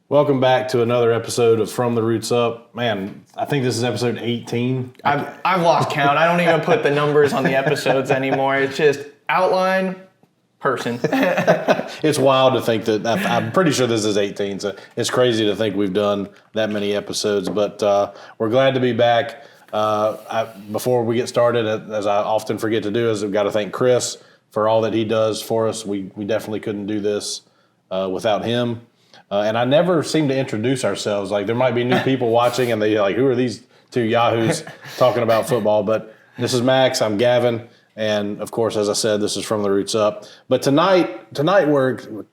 Welcome back to another episode of From the Roots Up. Man, I think this is episode 18. I've lost count. I don't even put the numbers on the episodes anymore. It's just outline, person. It's wild to think that I'm pretty sure this is 18. So it's crazy to think we've done that many episodes. But we're glad to be back. Before we get started, as I often forget to do, I've got to thank Chris for all that he does for us. We definitely couldn't do this without him. And I never seem to introduce ourselves. Like, there might be new people watching, and they're like, who are these two yahoos talking about football? But this is Max. I'm Gavin. And, of course, as I said, this is From the Roots Up. But tonight we're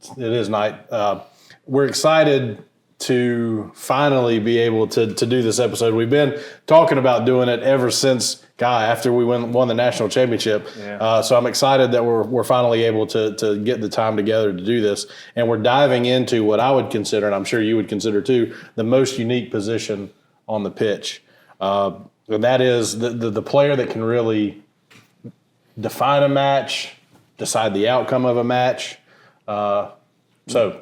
excited to finally be able to do this episode. We've been talking about doing it ever since, after we won the national championship. Yeah. So I'm excited that we're finally able to get the time together to do this. And we're diving into what I would consider, and I'm sure you would consider too, the most unique position on the pitch. And that is the player that can really define a match, decide the outcome of a match. So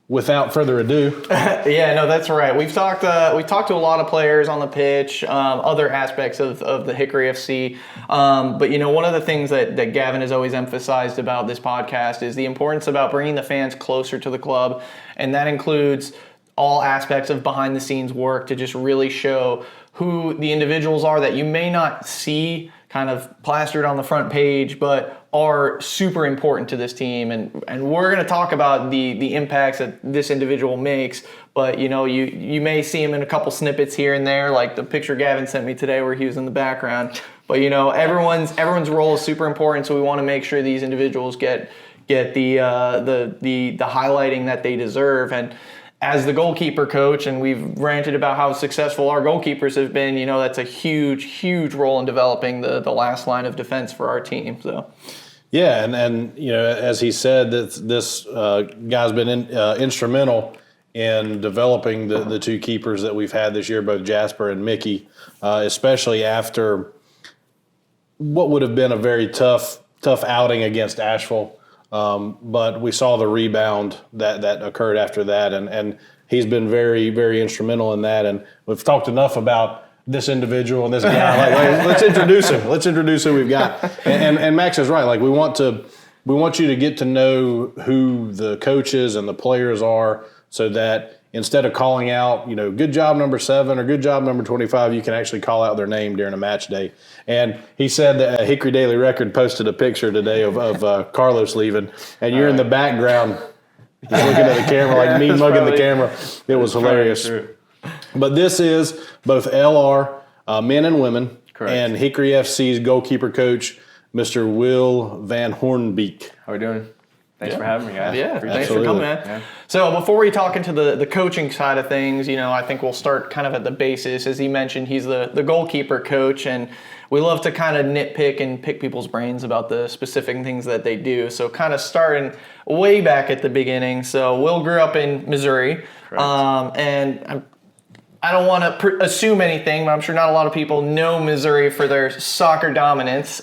without further ado. Yeah, no, that's right. We've talked to a lot of players on the pitch, other aspects of the Hickory FC. But, one of the things that Gavin has always emphasized about this podcast is the importance about bringing the fans closer to the club. And that includes all aspects of behind the scenes work to just really show who the individuals are that you may not see kind of plastered on the front page, but are super important to this team. And we're going to talk about the impacts that this individual makes, but you may see him in a couple snippets here and there, like the picture Gavin sent me today where he was in the background. But everyone's role is super important, so we want to make sure these individuals get the highlighting that they deserve. And as the goalkeeper coach, and we've ranted about how successful our goalkeepers have been, that's a huge, huge role in developing the last line of defense for our team. So, yeah, and as he said, this guy's been instrumental in developing the two keepers that we've had this year, both Jasper and Mickey, especially after what would have been a very tough outing against Asheville. But we saw the rebound that occurred after that, and he's been very, very instrumental in that. And we've talked enough about this individual and this guy. Let's introduce him. Let's introduce who we've got. And Max is right. Like, we want you to get to know who the coaches and the players are, so that instead of calling out, good job number 7 or good job number 25, you can actually call out their name during a match day. And he said that Hickory Daily Record posted a picture today of Carlos leaving, and you're in the background looking at the camera, like me mugging the camera. It was hilarious. But this is both LR, men and women, correct, and Hickory FC's goalkeeper coach, Mr. Will VanHornBeek. How are we doing? Thanks for having me, guys. Yeah, thanks for coming, man. Yeah. So before we talk into the coaching side of things, I think we'll start kind of at the basis. As he mentioned, he's the goalkeeper coach, and we love to kind of nitpick and pick people's brains about the specific things that they do. So kind of starting way back at the beginning. So Will grew up in Missouri, and I don't want to assume anything, but I'm sure not a lot of people know Missouri for their soccer dominance.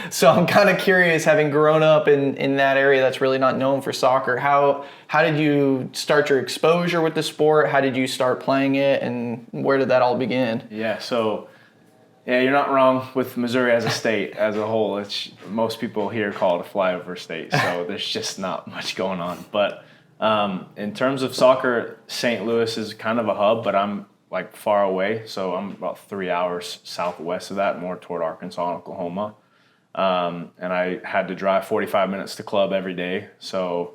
So I'm kind of curious, having grown up in that area that's really not known for soccer, how did you start your exposure with the sport? How did you start playing it, and where did that all begin? Yeah, so you're not wrong with Missouri as a state, as a whole. Most people here call it a flyover state, so there's just not much going on. But in terms of soccer, St. Louis is kind of a hub, but I'm like far away. So I'm about 3 hours southwest of that, more toward Arkansas and Oklahoma. And I had to drive 45 minutes to club every day. So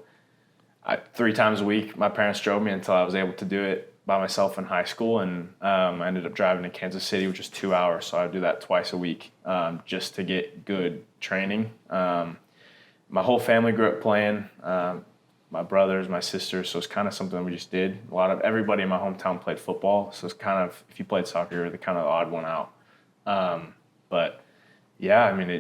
3 times a week, my parents drove me until I was able to do it by myself in high school. And I ended up driving to Kansas City, which is 2 hours. So I would do that twice a week just to get good training. My whole family grew up playing. My brothers, my sisters, so it's kind of something we just did. Everybody in my hometown played football, so it's kind of, if you played soccer, you're the kind of odd one out. But yeah, I mean,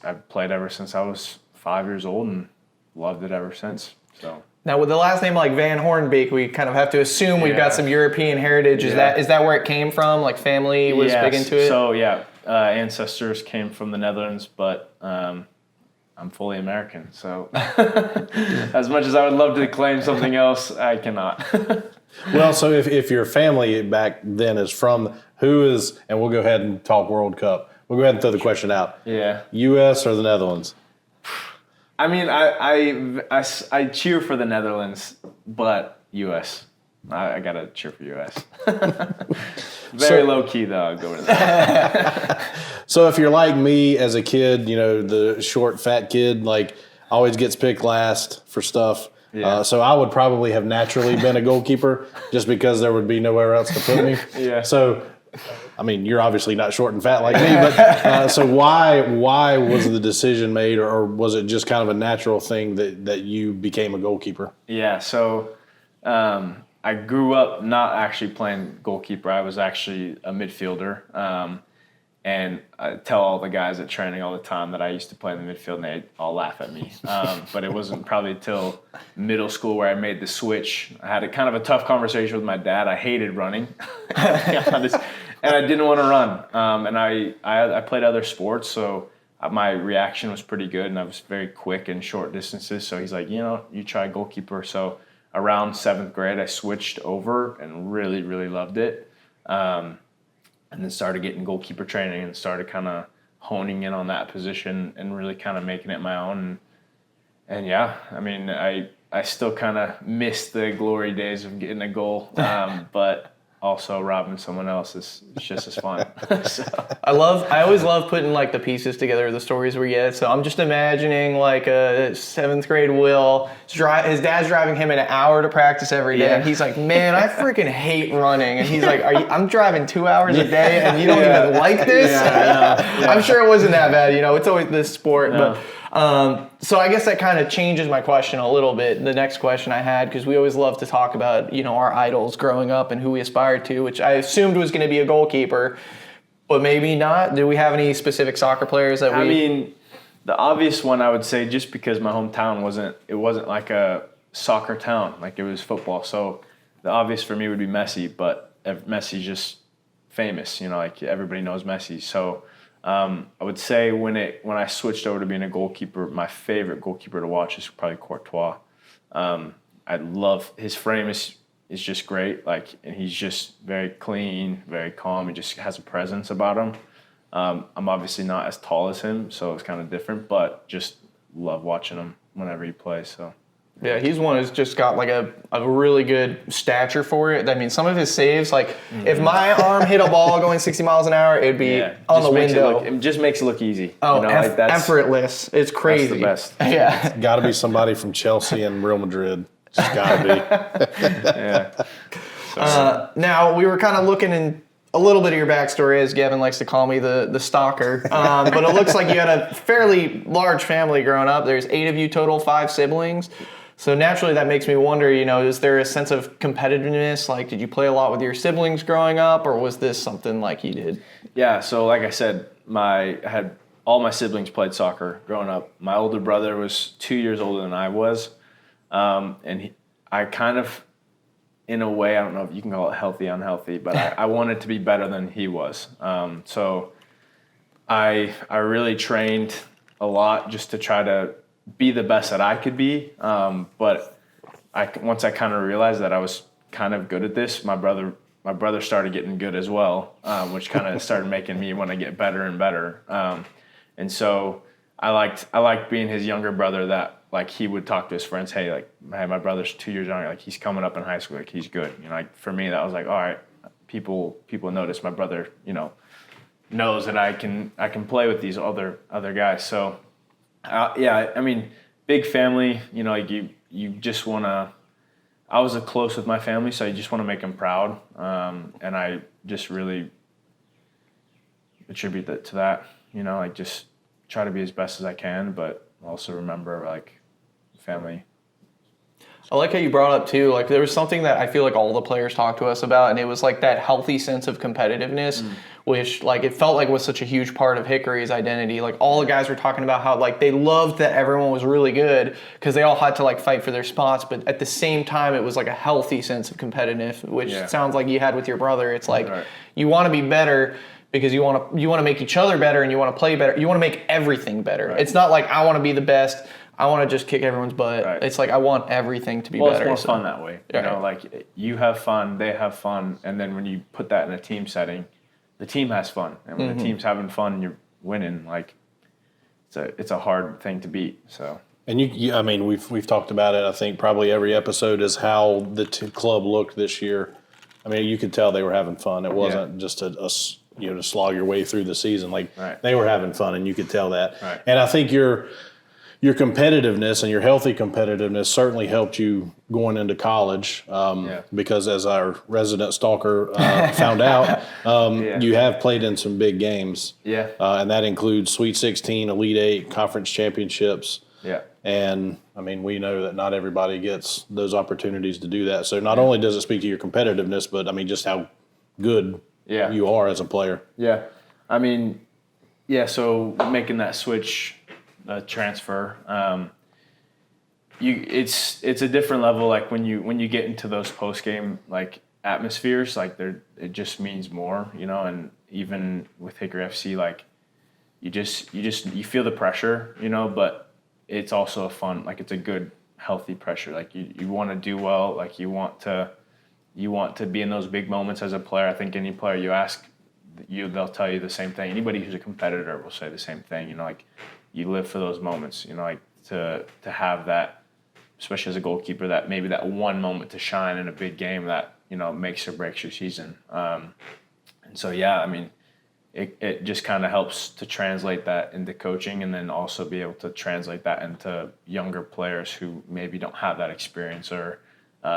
I've played ever since I was 5 years old and loved it ever since. So now, with the last name like VanHornBeek, we kind of have to assume we've got some European heritage. Is that where it came from? Like, family was big into it? So ancestors came from the Netherlands, but I'm fully American, so as much as I would love to claim something else, I cannot. Well, so if your family back then is from and we'll go ahead and talk World Cup. We'll go ahead and throw the question out. Yeah. U.S. or the Netherlands? I mean, I cheer for the Netherlands, but U.S. I gotta cheer for U.S. Very low key though. I'll go with that. So if you're like me as a kid, the short, fat kid, like always gets picked last for stuff. Yeah. So I would probably have naturally been a goalkeeper just because there would be nowhere else to put me. Yeah. So, I mean, you're obviously not short and fat like me, but so why was the decision made, or was it just kind of a natural thing that you became a goalkeeper? Yeah. So I grew up not actually playing goalkeeper. I was actually a midfielder. And I tell all the guys at training all the time that I used to play in the midfield, and they all laugh at me. But it wasn't probably till middle school where I made the switch. I had a kind of a tough conversation with my dad. I hated running, and I didn't want to run. And I played other sports, so my reaction was pretty good, and I was very quick in short distances. So he's like, you try goalkeeper. So around 7th grade, I switched over and really, really loved it. And then started getting goalkeeper training and started kind of honing in on that position and really kind of making it my own. And yeah, I mean, I still kind of miss the glory days of getting a goal, but also robbing someone else is just as fun. So. I always love putting like the pieces together of the stories we get. So I'm just imagining like a 7th grade Will. His dad's driving him an hour to practice every day, and he's like, "Man, I freaking hate running." And he's like, I'm driving 2 hours a day, and you don't even like this." Yeah. I'm sure it wasn't that bad. It's always this sport, No. but. So I guess that kind of changes my question a little bit. The next question I had, because we always love to talk about, our idols growing up and who we aspired to, which I assumed was going to be a goalkeeper, but maybe not. Do we have any specific soccer players that I mean, the obvious one I would say, just because my hometown wasn't like a soccer town, like it was football. So the obvious for me would be Messi, but Messi's just famous, like everybody knows Messi. So I would say when I switched over to being a goalkeeper, my favorite goalkeeper to watch is probably Courtois. I love his frame is just great. And he's just very clean, very calm. He just has a presence about him. I'm obviously not as tall as him, so it's kind of different, but just love watching him whenever he plays. So. Yeah, he's one who's just got like a really good stature for it. I mean, some of his saves, if my arm hit a ball going 60 miles an hour, it'd be on the window. It just makes it look easy. Oh, effortless. It's crazy. That's the best. Yeah. It's got to be somebody from Chelsea and Real Madrid. It's got to be. Yeah. Now, we were kind of looking in a little bit of your backstory, as Gavin likes to call me, the stalker. But it looks like you had a fairly large family growing up. There's 8 of you total, 5 siblings. So naturally, that makes me wonder, is there a sense of competitiveness? Like, did you play a lot with your siblings growing up, or was this something like you did? Yeah, so like I said, I had all my siblings played soccer growing up. My older brother was 2 years older than I was, and I kind of, in a way, I don't know if you can call it healthy, unhealthy, but I wanted to be better than he was. So I really trained a lot just to try to be the best that I could be. But once I kind of realized that I was kind of good at this, my brother started getting good as well, which kind of started making me want to get better and better. And so I liked being his younger brother, that he would talk to his friends, hey, my brother's 2 years younger, he's coming up in high school, he's good. For me, that was all right, people notice my brother, knows that I can play with these other guys. So I mean, big family, you just want to, I was close with my family, so I just want to make them proud. And I just really attribute that to that, just try to be as best as I can, but also remember family. I like how you brought up too, there was something that I feel like all the players talked to us about, and it was that healthy sense of competitiveness, which it felt like was such a huge part of Hickory's identity. All the guys were talking about how they loved that everyone was really good because they all had to fight for their spots, but at the same time it was a healthy sense of competitiveness, which sounds like you had with your brother. It's right. You want to be better because you want to make each other better, and you want to play better. You want to make everything better. Right. It's not I want to be the best. I want to just kick everyone's butt. Right. It's like I want everything to be Well, better. it's more fun that way. You know, Right. like you have fun, they have fun, and then when you put that in a team setting, the team has fun, and when the team's having fun and you're winning, like it's a hard thing to beat. So. And I mean, we've talked about it. I think probably every episode is how the club looked this year. I mean, you could tell they were having fun. It wasn't just to slog your way through the season. Like they were having fun, and you could tell that. Right. And I think your competitiveness and your healthy competitiveness certainly helped you going into college. Because as our resident stalker found out, you have played in some big games. Yeah. And that includes Sweet 16, Elite 8, conference championships. Yeah. And, I mean, we know that not everybody gets those opportunities to do that. So not only does it speak to your competitiveness, but, I mean, just how good you are as a player. Yeah. I mean, so making that switch, transfer, it's a different level. Like when you get into those post-game, like, atmospheres, like it just means more, you know, and even with Hickory FC, like you feel the pressure, you know, but it's also a fun, like it's a good, healthy pressure. Like you want to do well. Like you want to be in those big moments as a player. I think any player you ask, they'll tell you the same thing. Anybody who's a competitor will say the same thing. You know, like you live for those moments. You know, like to have that, especially as a goalkeeper, that maybe that one moment to shine in a big game that, you know, makes or breaks your season. And so, I mean, it just kind of helps to translate that into coaching, and then also be able to translate that into younger players who maybe don't have that experience, or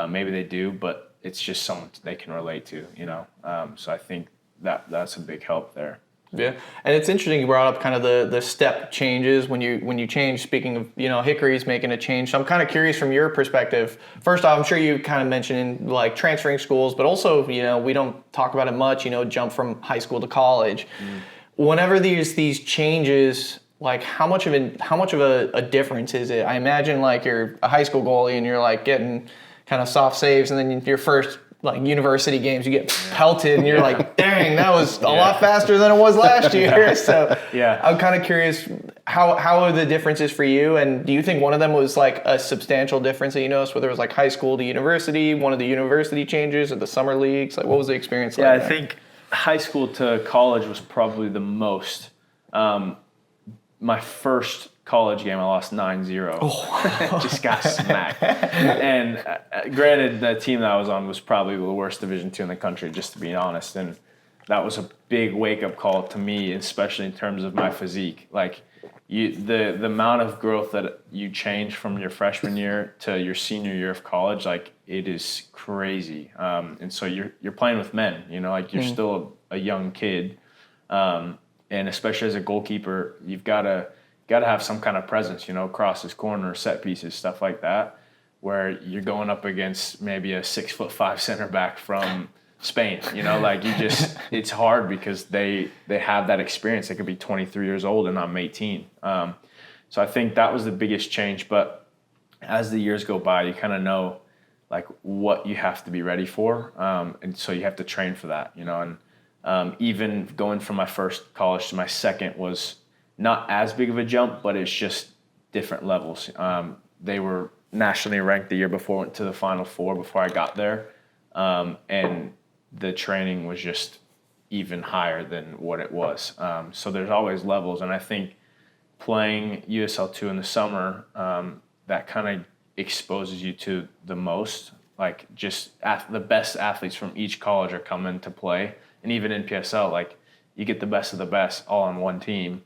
maybe they do, but it's just someone they can relate to, you know. So I think that's a big help there. Yeah, and it's interesting you brought up kind of the step changes when you change. Speaking of, you know, Hickory's making a change. So I'm kind of curious from your perspective. First off, I'm sure you kind of mentioned like transferring schools, but also, you know, we don't talk about it much, you know, jump from high school to college. Whenever these changes, like how much of a difference is it? I imagine like you're a high school goalie and you're like getting kind of soft saves, and then your first like university games, you get pelted, and you're like, dang, that was a lot faster than it was last year. So I'm kind of curious, how are the differences for you? And do you think one of them was like a substantial difference that you noticed, whether it was like high school to university, one of the university changes, or the summer leagues? Like, what was the experience like? Yeah, I think high school to college was probably the most. My first college game, I lost 9-0. Just got smacked. And granted, the team that I was on was probably the worst Division II in the country, just to be honest. And that was a big wake-up call to me, especially in terms of my physique. Like, the amount of growth that you change from your freshman year to your senior year of college, like, it is crazy. And so you're playing with men, you know, like you're still a young kid. And especially as a goalkeeper, you've got to have some kind of presence, you know, crosses, corners, set pieces, stuff like that, where you're going up against maybe a 6'5" center back from Spain. You know, like it's hard because they have that experience. They could be 23 years old and I'm 18. So I think that was the biggest change. But as the years go by, you kind of know like what you have to be ready for, and so you have to train for that. You know, and even going from my first college to my second was not as big of a jump, but it's just different levels. They were nationally ranked the year before, went to the Final Four before I got there. And the training was just even higher than what it was. So there's always levels. And I think playing USL2 in the summer, that kind of exposes you to the most. Like just the best athletes from each college are coming to play. And even in PSL, like you get the best of the best all on one team.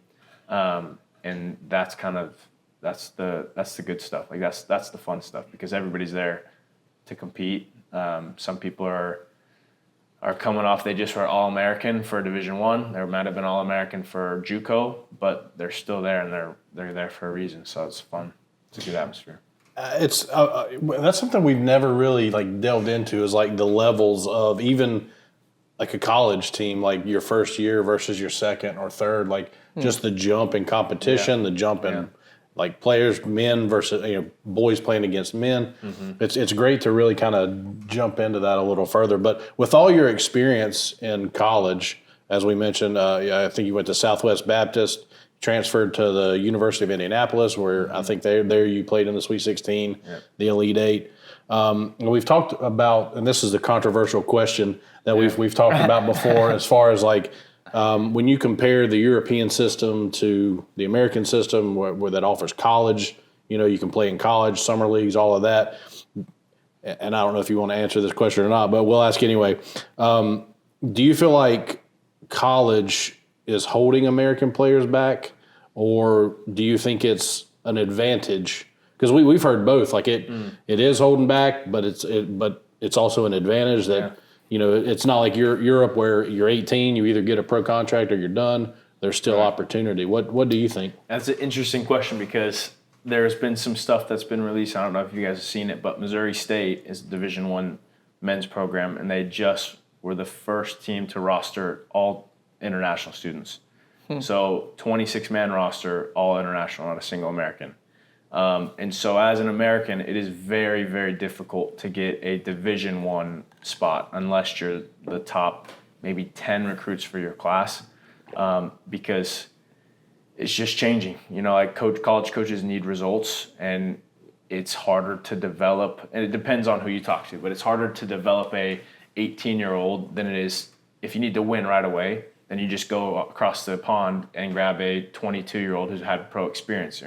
And that's the good stuff. Like that's the fun stuff because everybody's there to compete. Some people are coming off, they just were All-American for Division I. They might have been All-American for JUCO, but they're still there and they're there for a reason. So it's fun. It's a good atmosphere. That's something we've never really like delved into is like the levels of even like a college team, like your first year versus your second or third, like just the jump in competition, the jump in like players, men versus boys playing against men. Mm-hmm. It's great to really kind of jump into that a little further. But with all your experience in college, as we mentioned, I think you went to Southwest Baptist, transferred to the University of Indianapolis, where I think there you played in the Sweet 16, the Elite Eight. We've talked about, and this is the controversial question that we've talked about before, as far as like when you compare the European system to the American system, where that offers college, you can play in college, summer leagues, all of that. And I don't know if you want to answer this question or not, but we'll ask anyway. Do you feel like college is holding American players back, or do you think it's an advantage? Because we've heard both. Like it is holding back, but it's also an advantage that it's not like Europe where you're 18, you either get a pro contract or you're done. There's still opportunity. What do you think? That's an interesting question because there's been some stuff that's been released. I don't know if you guys have seen it, but Missouri State is a Division I men's program, and they just were the first team to roster all international students. So 26-man roster, all international, not a single American. And so as an American, it is very, very difficult to get a Division I spot unless you're the top maybe 10 recruits for your class, because it's just changing. Like college coaches need results, and it's harder to develop, and it depends on who you talk to, but it's harder to develop a 18-year-old than it is if you need to win right away. Then you just go across the pond and grab a 22-year-old who's had pro experience,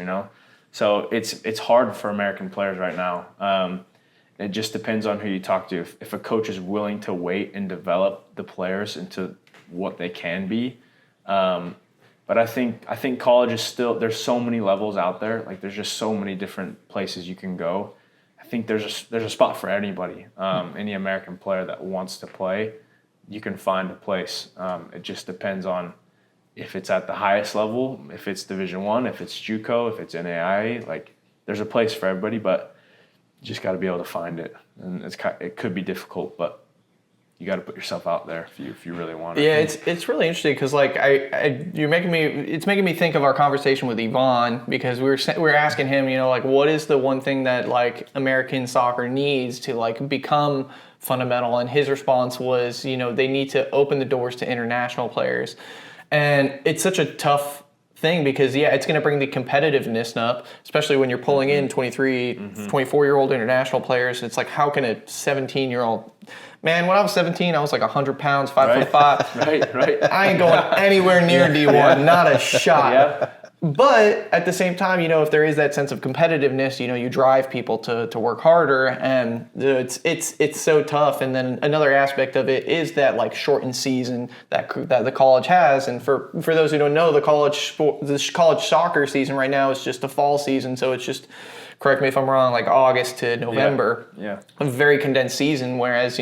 So it's hard for American players right now. It just depends on who you talk to. If a coach is willing to wait and develop the players into what they can be. But I think college is still, there's so many levels out there. Like there's just so many different places you can go. I think there's a spot for anybody. Any American player that wants to play, you can find a place. It just depends on if it's at the highest level, if it's Division I, if it's JUCO, if it's NAIA. Like there's a place for everybody, but you just got to be able to find it. And it could be difficult, but you got to put yourself out there if you really want it. Yeah, it's really interesting because like it's making me think of our conversation with Yvonne, because we were asking him, like what is the one thing that like American soccer needs to like become fundamental, and his response was, they need to open the doors to international players. And it's such a tough thing because, it's going to bring the competitiveness up, especially when you're pulling in 23, 24-year-old international players. It's like, how can a 17-year-old... Man, when I was 17, I was like 100 pounds, 5'5". Right. I ain't going anywhere near D1, not a shot. Yeah. But at the same time, if there is that sense of competitiveness, you drive people to work harder, and it's so tough. And then another aspect of it is that like shortened season that the college has. And for those who don't know, the college soccer season right now is just a fall season, so it's just, correct me if I'm wrong, like August to November. Yeah. A very condensed season, whereas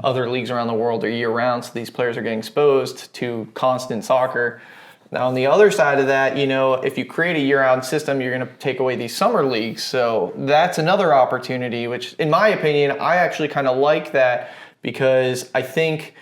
other leagues around the world are year round, so these players are getting exposed to constant soccer. Now, on the other side of that, if you create a year-round system, you're going to take away these summer leagues. So that's another opportunity, which, in my opinion, I actually kind of like that, because I think,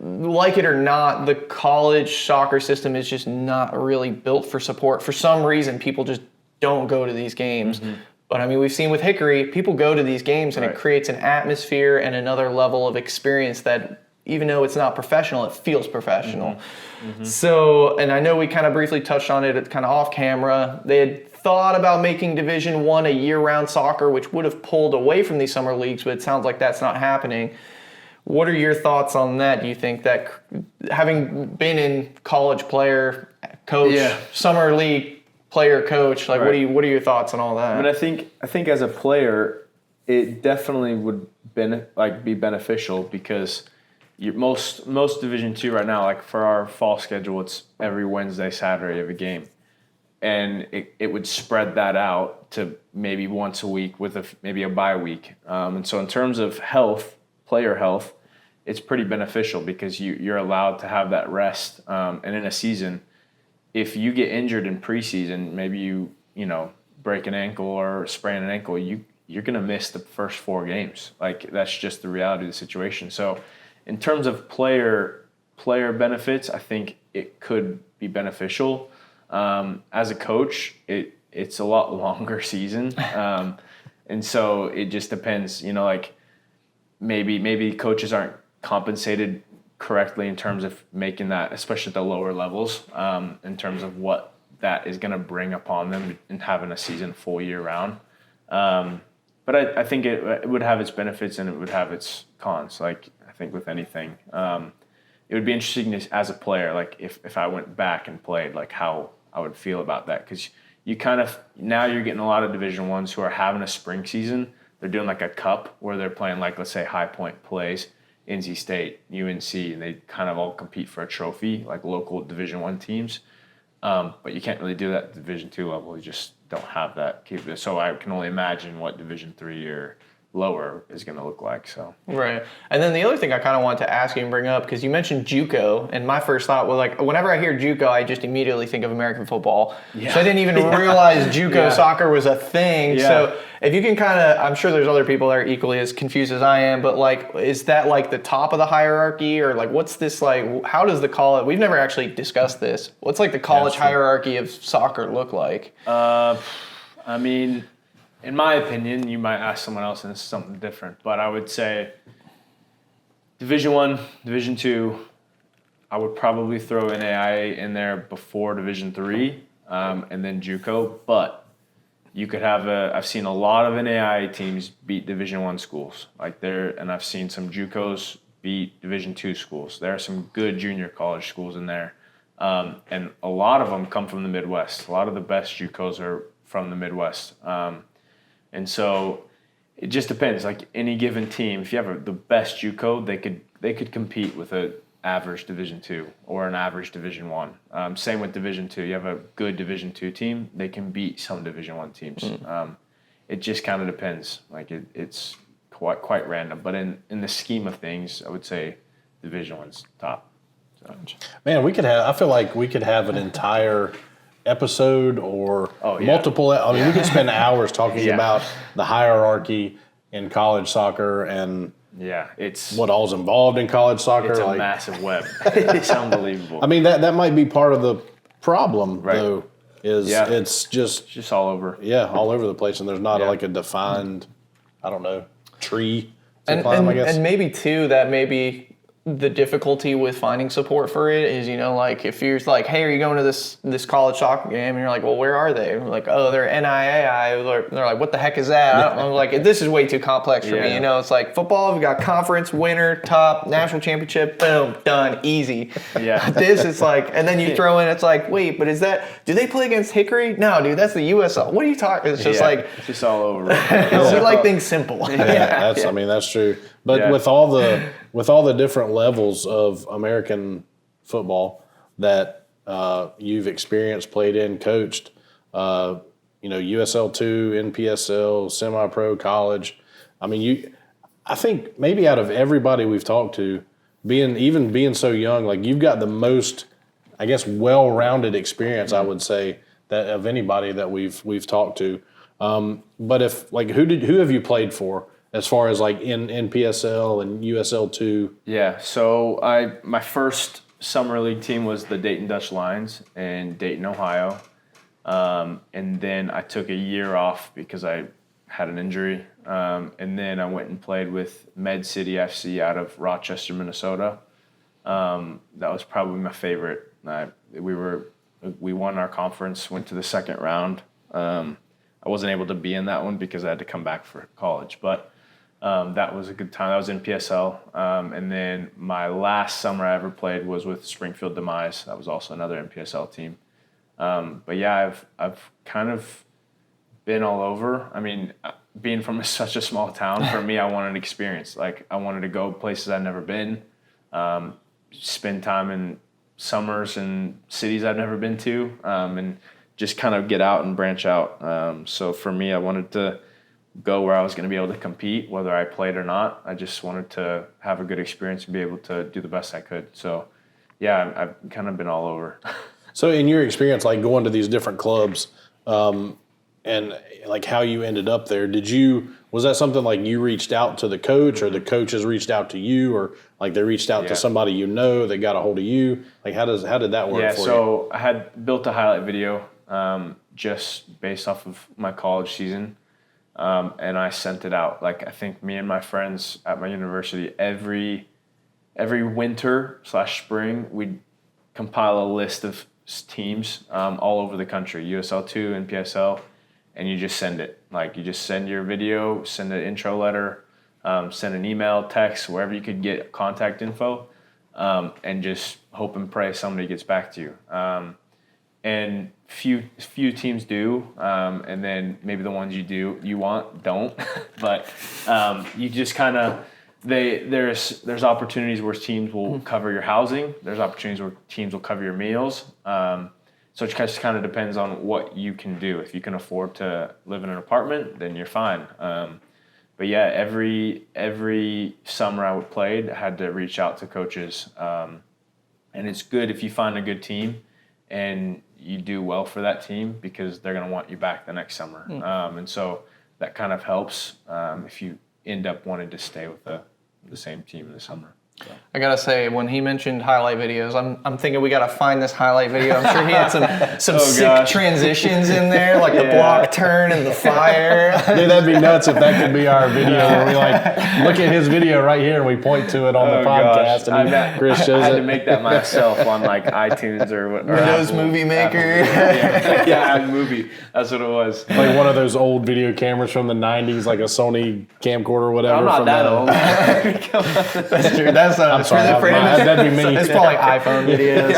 like it or not, the college soccer system is just not really built for support. For some reason, people just don't go to these games. But I mean, we've seen with Hickory, people go to these games, and it creates an atmosphere and another level of experience that, even though it's not professional, it feels professional. So, and I know we kind of briefly touched on it kind of off camera. They had thought about making Division I a year-round soccer, which would have pulled away from these summer leagues, but it sounds like that's not happening. What are your thoughts on that? Do you think that, having been in college player, coach, summer league player, coach, like what are your thoughts on all that? I mean, I think as a player, it definitely would be beneficial, because most Division II right now, like for our fall schedule, it's every Wednesday, Saturday of a game, and it would spread that out to maybe once a week with maybe a bye week. And so in terms of health, player health, it's pretty beneficial, because you're allowed to have that rest. And in a season, if you get injured in preseason, maybe you break an ankle or sprain an ankle, you're gonna miss the first 4 games. Like that's just the reality of the situation. So in terms of player benefits, I think it could be beneficial. As a coach, it's a lot longer season, and so it just depends. Like maybe coaches aren't compensated correctly in terms of making that, especially at the lower levels, in terms of what that is going to bring upon them in having a season full year round. But I think it would have its benefits and it would have its cons. Like I think with anything, it would be interesting as a player, like if I went back and played, like how I would feel about that. Because you now you're getting a lot of Division Ones who are having a spring season. They're doing like a cup where they're playing like, let's say, High Point plays NC State, UNC, and they kind of all compete for a trophy, like local Division One teams. But you can't really do that at Division Two level. You just don't have that capability. So I can only imagine what Division Three or lower is going to look like. So right. And then the other thing I kind of want to ask you and bring up, because you mentioned JUCO, and my first thought was like, whenever I hear JUCO, I just immediately think of American football. Yeah. So I didn't even realize JUCO soccer was a thing. Yeah. So if you can kind of, I'm sure there's other people that are equally as confused as I am, but like, is that like the top of the hierarchy, or like, what's this like? How does the college? We've never actually discussed this. What's like the college hierarchy of soccer look like? I mean, in my opinion, you might ask someone else and it's something different, but I would say Division One, Division Two, I would probably throw NAIA in there before Division Three, and then JUCO. But you could have I've seen a lot of NAIA teams beat Division One schools, and I've seen some JUCOs beat Division Two schools. There are some good junior college schools in there, and a lot of them come from the Midwest. A lot of the best JUCOs are from the Midwest. And so it just depends. Like any given team, if you have the best JUCO, they could compete with an average Division Two or an average Division One. Same with Division Two. You have a good Division Two team, they can beat some Division One teams. It just kind of depends. Like it's quite random. But in the scheme of things, I would say Division One's top. So. Man, I feel like we could have an entire episode or multiple. I mean, we could spend hours talking about the hierarchy in college soccer and it's what all's involved in college soccer. It's a massive web. It's unbelievable. I mean, that might be part of the problem, though. It's just all over. Yeah, all over the place, and there's not like a defined, I don't know, tree to climb. I guess, and maybe too that maybe the difficulty with finding support for it is, like if you're like, hey, are you going to this college soccer game? And you're like, well, where are they? And we're like, oh, they're NIAI. They're like, what the heck is that? I'm like, this is way too complex for me. It's like football, we've got conference, winner, top, national championship, boom, done, easy. Yeah. This is like, and then you throw in, it's like, wait, but do they play against Hickory? No, dude, that's the USL. What are you talking? It's just like, it's just all over. we like things simple. I mean, that's true. But with all the different levels of American football that you've experienced, played in, coached, USL 2, NPSL, semi-pro, college. I mean, I think maybe out of everybody we've talked to, being so young, like you've got the most, I guess, well-rounded experience, I would say, that of anybody that we've talked to. But if like who have you played for? As far as like in NPSL and USL 2? Yeah, so my first summer league team was the Dayton Dutch Lions in Dayton, Ohio. And then I took a year off because I had an injury. And then I went and played with Med City FC out of Rochester, Minnesota. That was probably my favorite. We won our conference, went to the second round. I wasn't able to be in that one because I had to come back for college, but that was a good time. That was in PSL. And then my last summer I ever played was with Springfield Demise. That was also another NPSL team. But yeah, I've kind of been all over. I mean, being from such a small town, for me, I wanted experience. Like I wanted to go places I'd never been, spend time in summers in cities I've never been to, and just kind of get out and branch out. So for me, I wanted to go where I was going to be able to compete, whether I played or not. I just wanted to have a good experience and be able to do the best I could. So, yeah, I've kind of been all over. So, in your experience, like going to these different clubs, and like how you ended up there, was that something like you reached out to the coach, or the coaches reached out to you, or like they reached out to somebody they got a hold of you? Like how did that work for you? So I had built a highlight video just based off of my college season. And I sent it out. Like I think me and my friends at my university, every winter/spring, we'd compile a list of teams all over the country, USL2, NPSL, and you just send it. Like, you just send your video, send an intro letter, send an email, text, wherever you could get contact info, and just hope and pray somebody gets back to you. And few teams do, and then maybe the ones you want don't. But you just kind of there's opportunities where teams will cover your housing. There's opportunities where teams will cover your meals. So it just kind of depends on what you can do. If you can afford to live in an apartment, then you're fine. But yeah, every summer I played, I had to reach out to coaches, and it's good if you find a good team and you do well for that team, because they're going to want you back the next summer. And so that kind of helps if you end up wanting to stay with the same team in the summer. So. I gotta say, when he mentioned highlight videos, I'm thinking we gotta find this highlight video. I'm sure he had some sick transitions in there, like the block turn and the fire. Dude, that'd be nuts if that could be our video where we like look at his video right here and we point to it on the podcast. Gosh. And Chris shows I had it. to make that myself on like iTunes or what. Windows Movie Maker. Yeah, movie. That's what it was. Like one of those old video cameras from the 90s, like a Sony camcorder or whatever. I'm not from that old. That's true. That's I'm sorry, that'd be me. It's probably iPhone videos.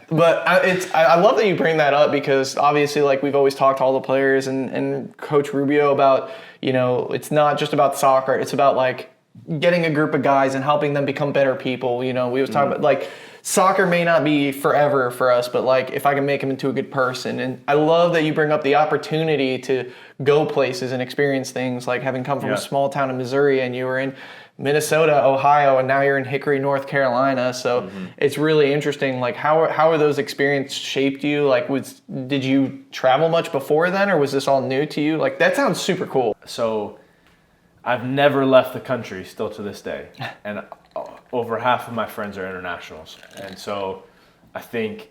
But I love that you bring that up, because obviously, like, we've always talked to all the players and Coach Rubio about, it's not just about soccer. It's about like getting a group of guys and helping them become better people. We was talking about like soccer may not be forever for us, but like if I can make them into a good person. And I love that you bring up the opportunity to go places and experience things, like having come from a small town in Missouri and you were in Minnesota, Ohio, and now you're in Hickory, North Carolina. So it's really interesting. Like, how are those experiences shaped you? Like, did you travel much before then, or was this all new to you? Like, that sounds super cool. So I've never left the country still to this day. And over half of my friends are internationals. And so I think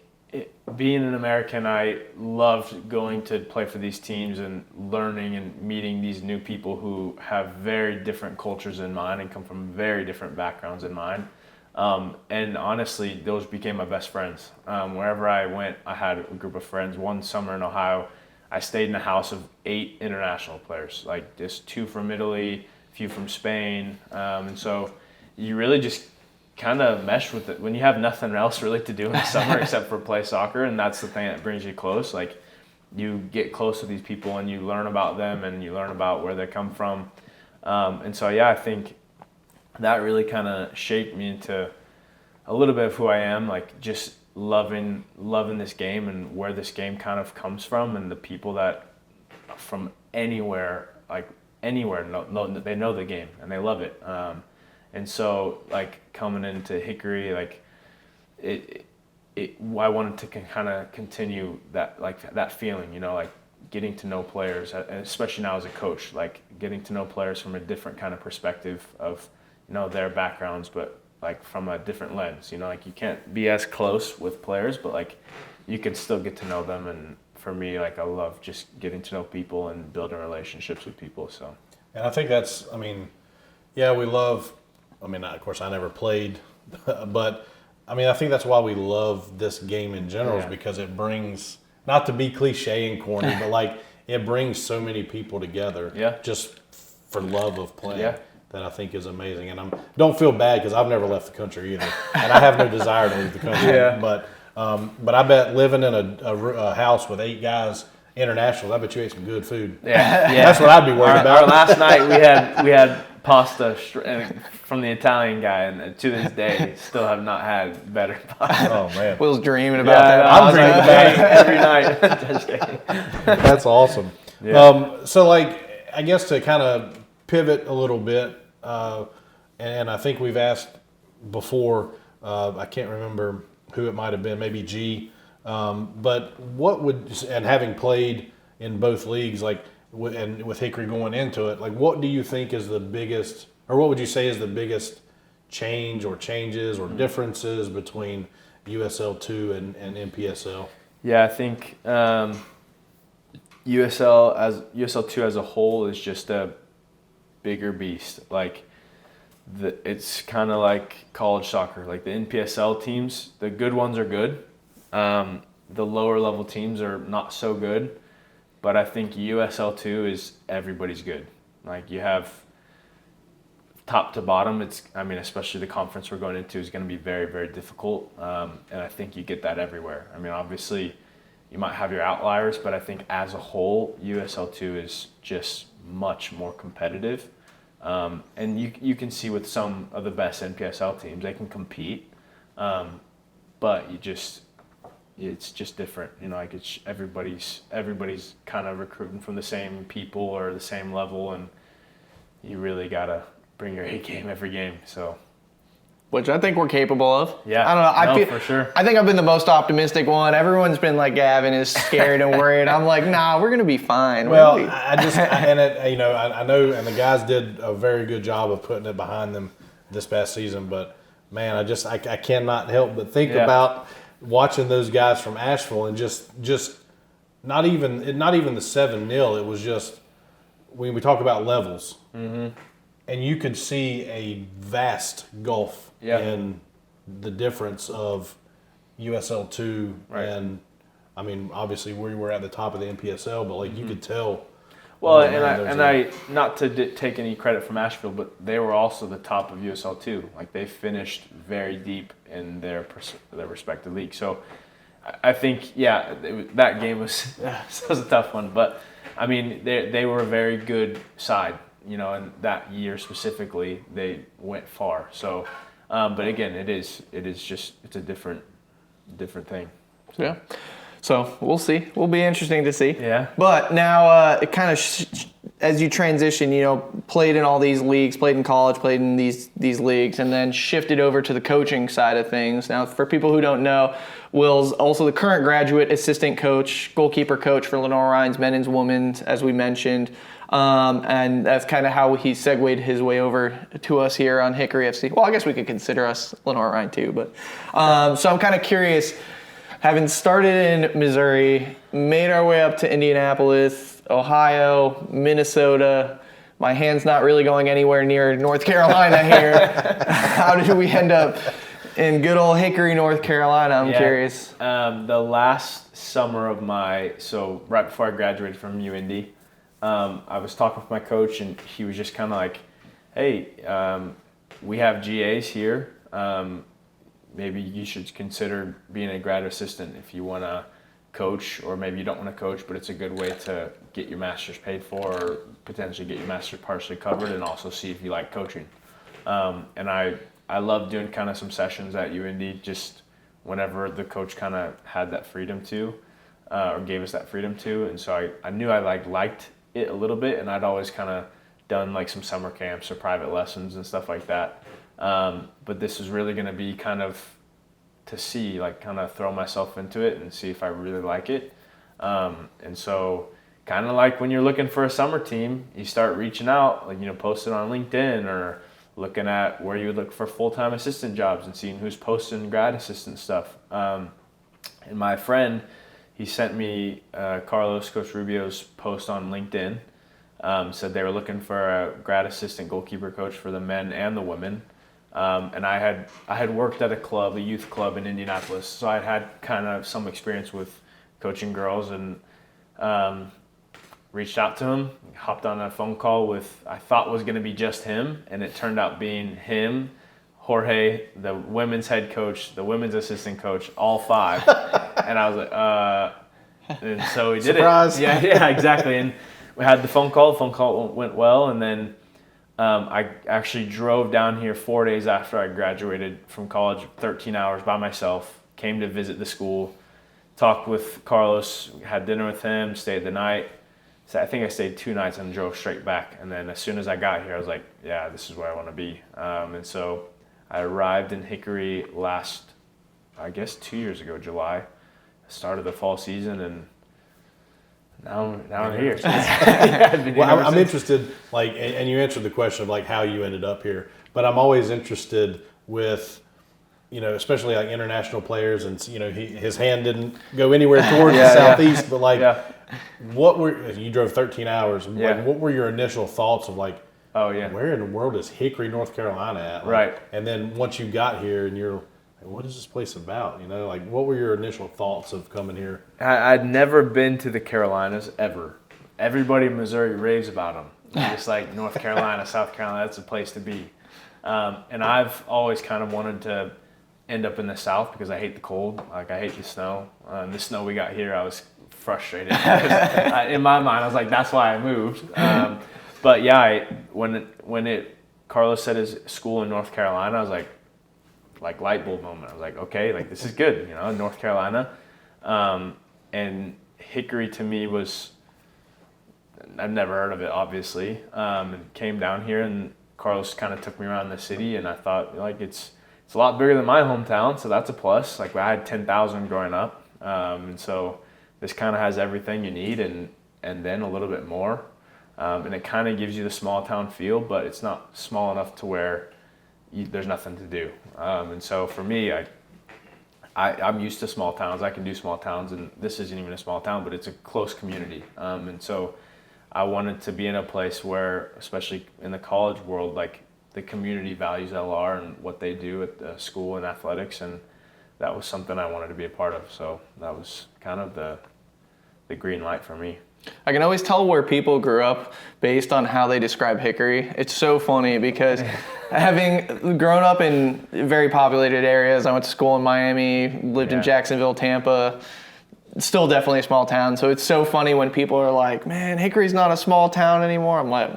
being an American, I loved going to play for these teams and learning and meeting these new people who have very different cultures than mine and come from very different backgrounds than mine. And honestly, those became my best friends. Wherever I went, I had a group of friends. One summer in Ohio, I stayed in a house of 8 international players, like just 2 from Italy, a few from Spain. And so you really just kind of mesh with it when you have nothing else really to do in the summer except for play soccer, and that's the thing that brings you close. Like, you get close to these people and you learn about them and you learn about where they come from, and so I think that really kind of shaped me into a little bit of who I am, like just loving this game and where this game kind of comes from, and the people that from anywhere they know the game and they love it. And so, like, coming into Hickory, like, I wanted to kind of continue that feeling, like getting to know players, and especially now as a coach, like getting to know players from a different kind of perspective of, their backgrounds, but like from a different lens, like you can't be as close with players, but like you can still get to know them. And for me, like, I love just getting to know people and building relationships with people. So, and I think that's, we love. Of course, I never played, but I think that's why we love this game in general, is because it brings, not to be cliche and corny, but like it brings so many people together just for love of play that I think is amazing. And don't feel bad because I've never left the country either, and I have no desire to leave the country. But I bet living in a house with 8 guys, internationals, I bet you ate some good food. That's what I'd be worried about. Our last night we had pasta from the Italian guy, and to this day still have not had better pasta. Oh man, Will's dreaming about that. I'm dreaming about it every night. Just kidding. That's awesome. So, like, I guess to kind of pivot a little bit, and I think we've asked before. I can't remember who it might have been, maybe G. But and having played in both leagues, like, and with Hickory going into it, like, what do you think is the biggest, or what would you say is the biggest change or changes or differences between USL2 and NPSL? Yeah, I think USL2 as a whole is just a bigger beast. Like, it's kind of like college soccer. Like, the NPSL teams, the good ones are good. the lower level teams are not so good, but I think USL2 is everybody's good. Like you have top to bottom. Especially the conference we're going into is going to be very, very difficult. And I think you get that everywhere. I mean, obviously you might have your outliers, but I think as a whole, USL2 is just much more competitive. And you can see with some of the best NPSL teams, they can compete. But it's just different. Like it's everybody's kind of recruiting from the same people or the same level, and you really gotta bring your A game every game. So, which I think we're capable of. Yeah, I don't know. I feel for sure. I think I've been the most optimistic one. Everyone's been like, Gavin is scared and worried. I'm like, nah, we're gonna be fine. Well, I know, and the guys did a very good job of putting it behind them this past season. But man, I cannot help but think about watching those guys from Asheville and just not even the 7-0. It was just when we talk about levels, and you could see a vast gulf in the difference of USL2 and I mean obviously we were at the top of the NPSL, but like you could tell. Well, I not to take any credit from Asheville, but they were also the top of USL2. Like they finished very deep in their respective league. So I think that game was a tough one, but I mean they were a very good side, and that year specifically they went far. So, but again, it's a different thing. Yeah. So we'll see. Will be interesting to see. Yeah. But now, it kind of as you transition, played in all these leagues, played in college, played in these leagues, and then shifted over to the coaching side of things. Now, for people who don't know, Will's also the current graduate assistant coach, goalkeeper coach for Lenore Ryan's men's, women's, as we mentioned. And that's kind of how he segued his way over to us here on Hickory FC. Well, I guess we could consider us Lenore Ryan too, but so I'm kind of curious. Having started in Missouri, made our way up to Indianapolis, Ohio, Minnesota. My hand's not really going anywhere near North Carolina here. How did we end up in good old Hickory, North Carolina? I'm curious. The last summer of right before I graduated from UND, I was talking with my coach, and he was just kind of like, hey, we have GAs here. Maybe you should consider being a grad assistant if you want to coach, or maybe you don't want to coach, but it's a good way to get your master's paid for, or potentially get your master's partially covered, and also see if you like coaching. And I love doing kind of some sessions at UND just whenever the coach kind of had that freedom to, or gave us that freedom to. And so I knew I liked it a little bit, and I'd always kind of done like some summer camps or private lessons and stuff like that. But this is really going to be kind of to see, like kind of throw myself into it and see if I really like it. And so kind of like when you're looking for a summer team, you start reaching out, like, posting on LinkedIn or looking at where you would look for full-time assistant jobs and seeing who's posting grad assistant stuff. And my friend, he sent me Carlos, Coach Rubio's post on LinkedIn. Said they were looking for a grad assistant goalkeeper coach for the men and the women. And I had worked at a youth club in Indianapolis, so I had kind of some experience with coaching girls, and reached out to him, hopped on a phone call with, I thought was going to be just him, and it turned out being him, Jorge, the women's head coach, the women's assistant coach, all five. And I was like, and so we did Surprise. it. Yeah, exactly. And we had the phone call went well, and then I actually drove down here 4 days after I graduated from college, 13 hours by myself, came to visit the school, talked with Carlos, had dinner with him, stayed the night. So I think I stayed 2 nights and drove straight back. And then as soon as I got here, I was like, yeah, this is where I want to be. And so I arrived in Hickory last, I guess 2 years ago, July. Started the fall season, and now I'm here. Well, I'm interested, like, and you answered the question of like how you ended up here, but I'm always interested with, especially like international players, and his hand didn't go anywhere towards the southeast, but like, you drove 13 hours. Like, what were your initial thoughts of like, where in the world is Hickory, North Carolina at? Like, right. And then once you got here, and what is this place about? You know, like what were your initial thoughts of coming here? I'd never been to the Carolinas ever. Everybody in Missouri raves about them. Just like North Carolina, South Carolina, that's a place to be. And I've always kind of wanted to end up in the South because I hate the cold. Like I hate the snow. The snow we got here, I was frustrated. In my mind, I was like, that's why I moved. But yeah, when Carlos said his school in North Carolina, I was like light bulb moment. I was like, okay, like this is good, you know, North Carolina. And Hickory to me was, I've never heard of it, obviously. And came down here, and Carlos kind of took me around the city, and I thought like it's a lot bigger than my hometown, so that's a plus. Like I had 10,000 growing up, and so this kind of has everything you need, and then a little bit more. And it kind of gives you the small town feel, but it's not small enough to where there's nothing to do. And so for me, I'm used to small towns. I can do small towns, and this isn't even a small town, but it's a close community. And so I wanted to be in a place where, especially in the college world, like the community values LR and what they do at the school and athletics, and that was something I wanted to be a part of. So that was kind of the green light for me. I can always tell where people grew up based on how they describe Hickory. It's so funny because having grown up in very populated areas, I went to school in Miami, lived in Jacksonville, Tampa, still definitely a small town. So it's so funny when people are like, man, Hickory's not a small town anymore. I'm like,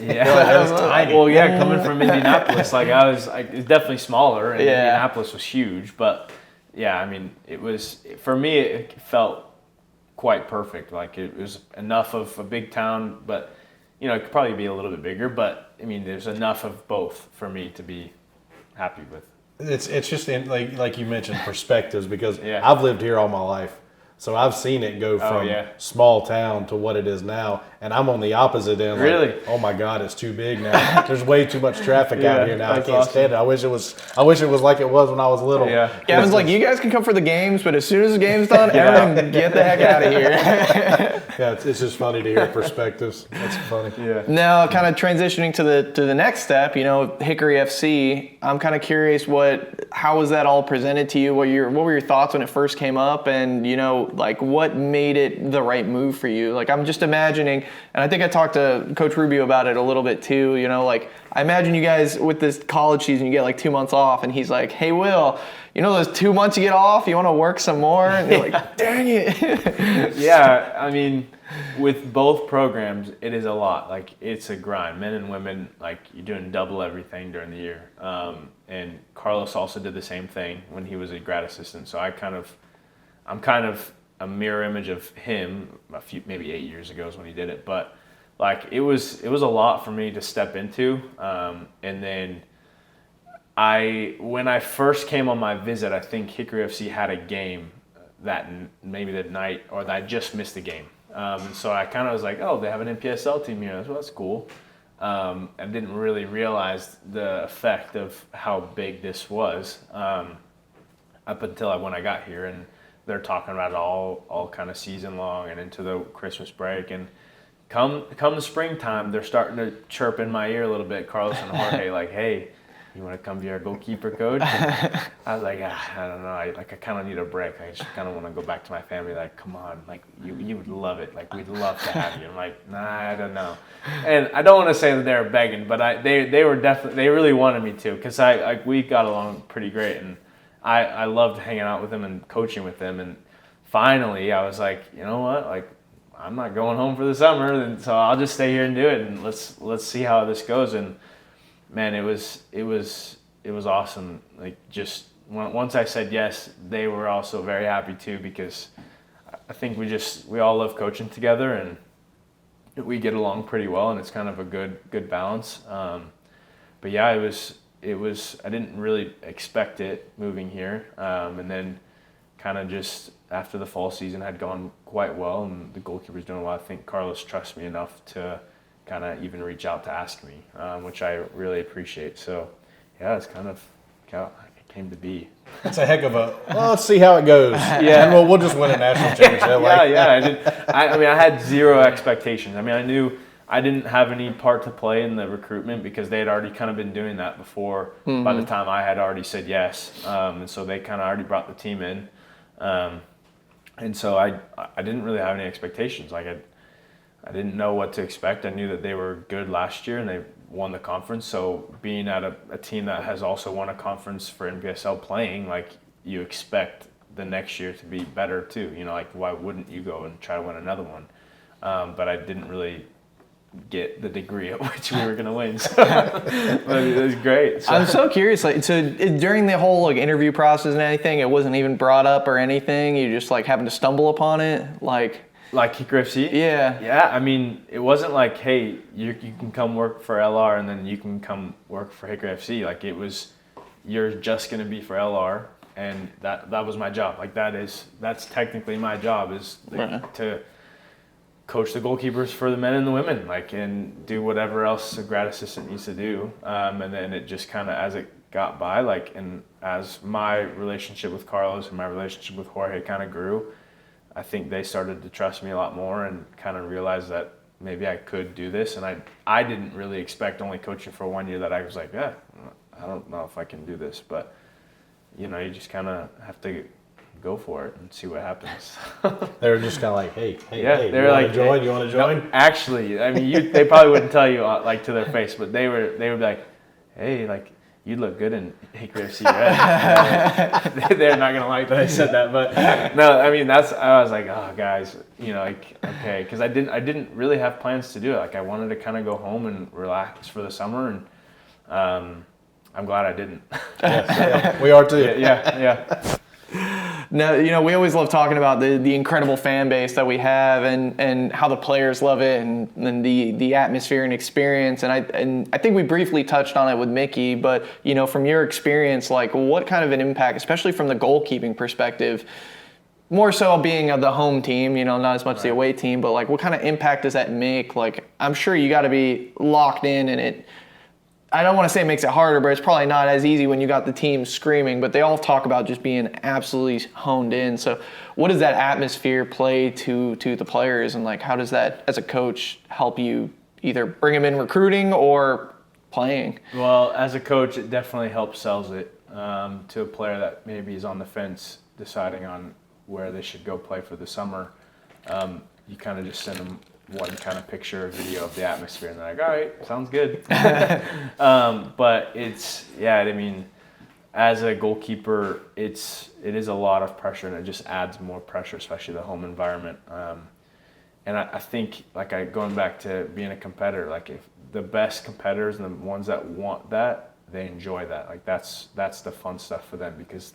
yeah, it was tiny. Well, yeah, coming from Indianapolis, it's definitely smaller, and Indianapolis was huge. But yeah, I mean, it was, for me, it felt quite perfect. Like it was enough of a big town, but you know, it could probably be a little bit bigger, but I mean, there's enough of both for me to be happy with. It's just like you mentioned, perspectives, because I've lived here all my life. So I've seen it go from small town to what it is now, and I'm on the opposite end. Really? Like, oh my God, it's too big now. There's way too much traffic out here now. I can't stand it. I wish it was like it was when I was little. Yeah. Gavin's like, you guys can come for the games, but as soon as the game's done, everyone get the heck out of here. Yeah, it's just funny to hear perspectives. That's funny. Yeah. Now, kind of transitioning to the next step, you know, Hickory FC. I'm kind of curious, how was that all presented to you? What were your thoughts when it first came up, and you know, like what made it the right move for you? Like I'm just imagining, and I think I talked to Coach Rubio about it a little bit too. You know, like I imagine you guys with this college season, you get like 2 months off, and he's like, "Hey, Will, you know those 2 months you get off, you want to work some more?" And you're like, "Dang it!" Yeah, I mean, with both programs, it is a lot. Like it's a grind. Men and women, like you're doing double everything during the year. And Carlos also did the same thing when he was a grad assistant. So I'm kind of a mirror image of him. Maybe 8 years ago is when he did it, but like it was a lot for me to step into. And then when I first came on my visit, I think Hickory FC had a game maybe that night, or that I just missed a game. And so I kind of was like, oh, they have an NPSL team here. Well, that's cool. I didn't really realize the effect of how big this was up until when I got here, and they're talking about it all kind of season long and into the Christmas break. And come the springtime, they're starting to chirp in my ear a little bit, Carlos and Jorge, like, hey, you want to come be our goalkeeper coach? And I was like, I don't know. I kind of need a break. I just kind of want to go back to my family. Like, come on, like you would love it. Like, we'd love to have you. I'm like, nah, I don't know. And I don't want to say that they were begging, but they were definitely, they really wanted me to, because we got along pretty great, and I loved hanging out with them and coaching with them. And finally, I was like, you know what, like I'm not going home for the summer, and so I'll just stay here and do it, and let's see how this goes. And man, it was awesome. Like just once I said yes, they were also very happy too, because I think we all love coaching together, and we get along pretty well, and it's kind of a good balance. But yeah, it was I didn't really expect it moving here, and then kind of just after the fall season had gone quite well and the goalkeeper's doing well, I think Carlos trusts me enough to kind of even reach out to ask me, which I really appreciate. So yeah, it's kind of how it came to be. It's a heck of well, let's see how it goes. Yeah, and we'll just win a national championship. I did. I mean, I had zero expectations. I mean, I knew I didn't have any part to play in the recruitment because they had already kind of been doing that before. By the time I had already said yes, and so they kind of already brought the team in, and so I didn't really have any expectations. Like I didn't know what to expect. I knew that they were good last year and they won the conference. So being at a team that has also won a conference for NPSL playing, like you expect the next year to be better too. You know, like why wouldn't you go and try to win another one? But I didn't really get the degree at which we were going to win. So, but it was great. So. I'm so curious. Like, so during the whole like interview process and anything, it wasn't even brought up or anything. You just like happened to stumble upon it, like Hickory FC? Yeah. Yeah. I mean, it wasn't like, hey, you can come work for LR and then you can come work for Hickory FC. Like it was, you're just going to be for LR, and that was my job. Like that's technically my job is to coach the goalkeepers for the men and the women, like, and do whatever else a grad assistant needs to do. And then it just kind of, as it got by, like, and as my relationship with Carlos and my relationship with Jorge kind of grew, I think they started to trust me a lot more and kind of realize that maybe I could do this. And I didn't really expect only coaching for 1 year that I was like, yeah, I don't know if I can do this, but you know, you just kind of have to go for it and see what happens. They were just kind of like, hey, yeah, hey, they were like, you want to join? No, actually, I mean, they probably wouldn't tell you like to their face, but they would be like, hey, like you look good in Hickory FC red. They're not gonna like that I said that, but no, I mean I was like, oh guys, you know, like okay, because I didn't really have plans to do it. Like I wanted to kind of go home and relax for the summer, and I'm glad I didn't. Yes, we are too. Yeah. No, you know, we always love talking about the incredible fan base that we have and how the players love it and the atmosphere and experience. And I think we briefly touched on it with Mickey, but, you know, from your experience, like what kind of an impact, especially from the goalkeeping perspective, more so being of the home team, you know, not as much the away team, but like what kind of impact does that make? Like, I'm sure you got to be locked in, and it, I don't want to say it makes it harder, but it's probably not as easy when you got the team screaming, but they all talk about just being absolutely honed in. So what does that atmosphere play to the players, and like how does that, as a coach, help you either bring them in recruiting or playing? Well, as a coach, it definitely helps sells it to a player that maybe is on the fence deciding on where they should go play for the summer. You kind of just send them one kind of picture or video of the atmosphere, and they're like, all right, sounds good. But it's, yeah, I mean, as a goalkeeper, it is a lot of pressure, and it just adds more pressure, especially the home environment. And I think, like, going back to being a competitor, like if the best competitors and the ones that want that, they enjoy that. Like that's the fun stuff for them, because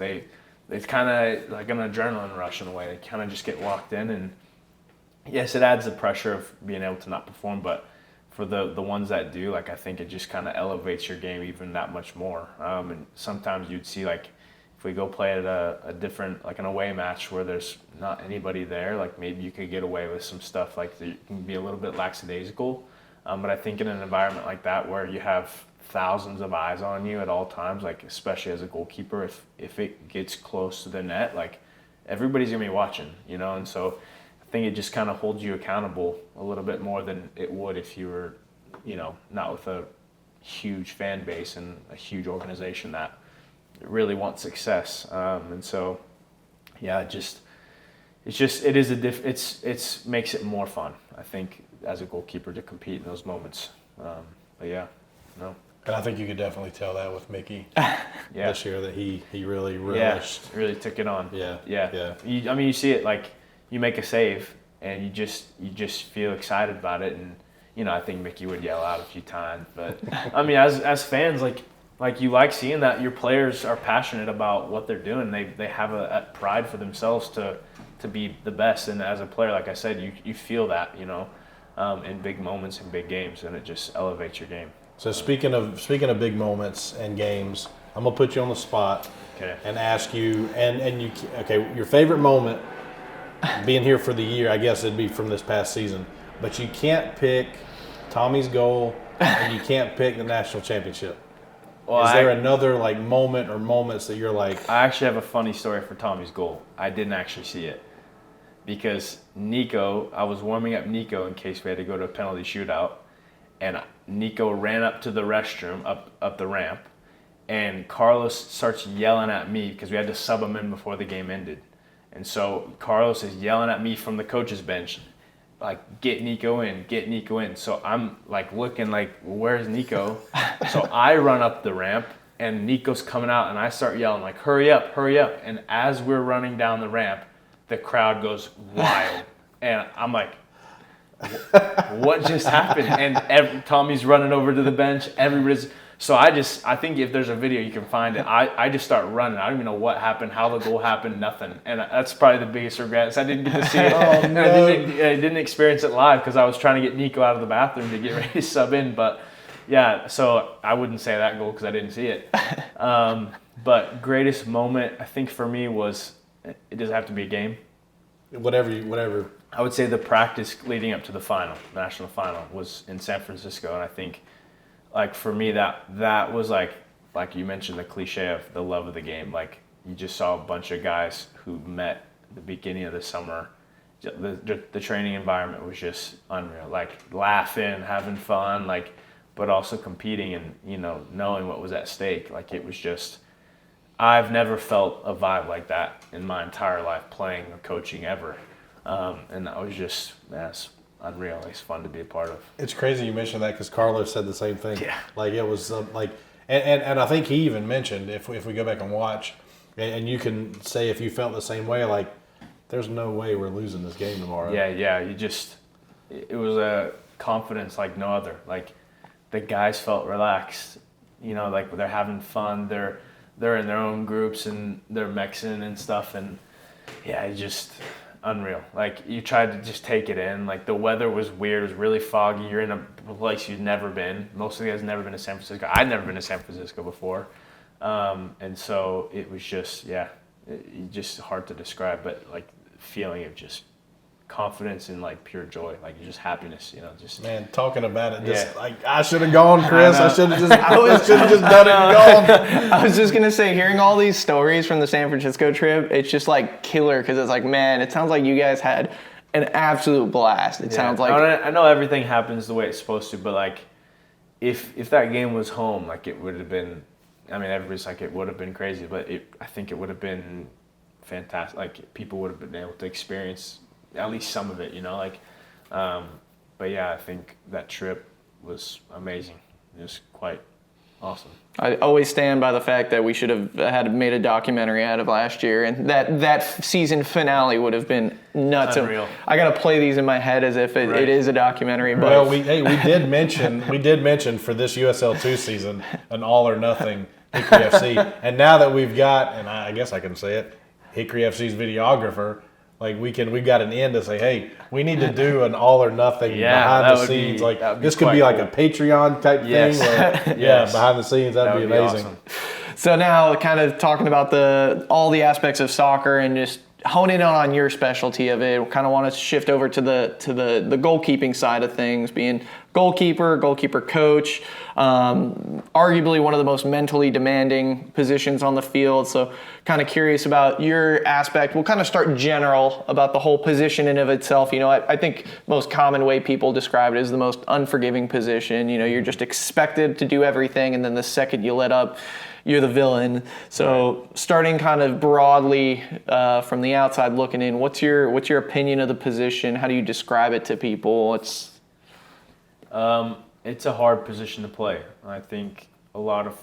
it's kind of like an adrenaline rush in a way. They kind of just get locked in, and yes, it adds the pressure of being able to not perform, but for the ones that do, like I think it just kind of elevates your game even that much more. And sometimes you'd see, like, if we go play at a different, like an away match where there's not anybody there, like maybe you could get away with some stuff, like you can be a little bit lackadaisical. But I think in an environment like that where you have thousands of eyes on you at all times, like especially as a goalkeeper, if it gets close to the net, like everybody's gonna be watching, you know, and so I think it just kind of holds you accountable a little bit more than it would if you were, you know, not with a huge fan base and a huge organization that really wants success. And so, yeah, it makes it more fun, I think, as a goalkeeper to compete in those moments. But yeah, no. And I think you could definitely tell that with Mickey this year, that he really relished. Yeah, really took it on. Yeah. You see it, like, you make a save and you just feel excited about it, and you know, I think Mickey would yell out a few times, but I mean, as fans, like you like seeing that your players are passionate about what they're doing. They have a pride for themselves to be the best, and as a player, like I said, you feel that, you know, in big moments and big games, and it just elevates your game. So speaking of big moments and games, I'm gonna put you on the spot and ask you, your favorite moment being here for the year, I guess it'd be from this past season, but you can't pick Tommy's goal and you can't pick the national championship. Well, is there another like moment or moments that you're like? I actually have a funny story for Tommy's goal. I didn't actually see it because I was warming up Nico in case we had to go to a penalty shootout, and Nico ran up to the restroom, up the ramp, and Carlos starts yelling at me because we had to sub him in before the game ended. And so Carlos is yelling at me from the coach's bench, like, get Nico in, get Nico in. So I'm like looking like, where's Nico? So I run up the ramp and Nico's coming out and I start yelling like, hurry up, hurry up. And as we're running down the ramp, the crowd goes wild. And I'm like, what just happened? And Tommy's running over to the bench. Everybody's. So I think if there's a video, you can find it. I just start running. I don't even know what happened, how the goal happened, nothing. And that's probably the biggest regret is I didn't get to see it. Oh, And no. I didn't experience it live because I was trying to get Nico out of the bathroom to get ready to sub in. But yeah, so I wouldn't say that goal because I didn't see it. But greatest moment, I think for me was, it doesn't have to be a game. Whatever. I would say the practice leading up to the final, national final, was in San Francisco. And I think, like, for me, that was like you mentioned, the cliche of the love of the game. Like, you just saw a bunch of guys who met at the beginning of the summer. The training environment was just unreal. Like, laughing, having fun, like, but also competing and, you know, knowing what was at stake. Like, it was just, I've never felt a vibe like that in my entire life, playing or coaching ever. And that was just, that's unreal. It's fun to be a part of. It's crazy you mentioned that because Carlos said the same thing. Yeah. Like, it was like, and I think he even mentioned, if we go back and watch, and you can say if you felt the same way, like, there's no way we're losing this game tomorrow. Yeah. It was a confidence like no other. Like, the guys felt relaxed, you know, like they're having fun. They're in their own groups and they're mixing and stuff. And yeah, it just unreal. Like, you tried to just take it in. Like, the weather was weird. It was really foggy. You're in a place you'd never been. Most of the guys never been to San Francisco. I'd never been to San Francisco before. And so it was just, just hard to describe, but like feeling of just confidence and like pure joy, like just happiness, you know, just. Man, talking about it, just like, I should have gone, Chris. I should have just done it and gone. I was just gonna say, hearing all these stories from the San Francisco trip, it's just like killer because it's like, man, it sounds like you guys had an absolute blast. It sounds like. I know everything happens the way it's supposed to, but like, if that game was home, like, it would have been. I mean, everybody's like, it would have been crazy, but I think it would have been fantastic. Like, people would have been able to experience at least some of it, you know, like, but yeah, I think that trip was amazing. It was quite awesome. I always stand by the fact that we should have had made a documentary out of last year, and that season finale would have been nuts. Unreal. I got to play these in my head as if it is a documentary. But Well, we did mention for this USL2 season an all or nothing Hickory FC, and now that we've got, and I guess I can say it, Hickory FC's videographer. Like, we've got an end to say, hey, we need to do an all or nothing behind the scenes. This could be like a Patreon type thing. Or, behind the scenes, that'd be amazing. Awesome. So now, kind of talking about all the aspects of soccer and just honing in on your specialty of it, we kind of want to shift over to the goalkeeping side of things, being goalkeeper coach, arguably one of the most mentally demanding positions on the field. So kind of curious about your aspect. We'll kind of start general about the whole position in of itself. You know, I think most common way people describe it is the most unforgiving position. You know, you're just expected to do everything, and then the second you let up, you're the villain. So starting kind of broadly from the outside looking in, what's your opinion of the position? How do you describe it to people? It's a hard position to play. I think a lot of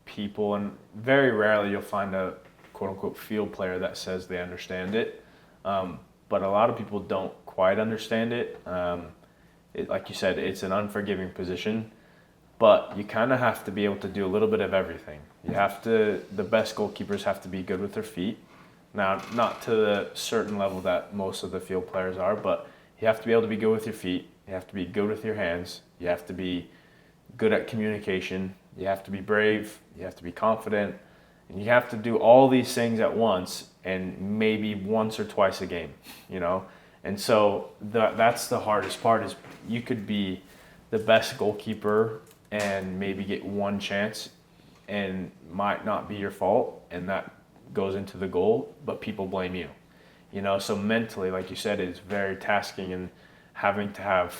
people, and very rarely you'll find a quote-unquote field player that says they understand it. But a lot of people don't quite understand it. Like you said, it's an unforgiving position. But you kind of have to be able to do a little bit of everything. The best goalkeepers have to be good with their feet. Now, not to the certain level that most of the field players are, but you have to be able to be good with your feet. You have to be good with your hands. You have to be good at communication. You have to be brave. You have to be confident. And you have to do all these things at once, and maybe once or twice a game, you know? And so that's the hardest part, is you could be the best goalkeeper and maybe get one chance and might not be your fault, and that goes into the goal, but people blame you. You know, so mentally, like you said, it's very tasking, and having to have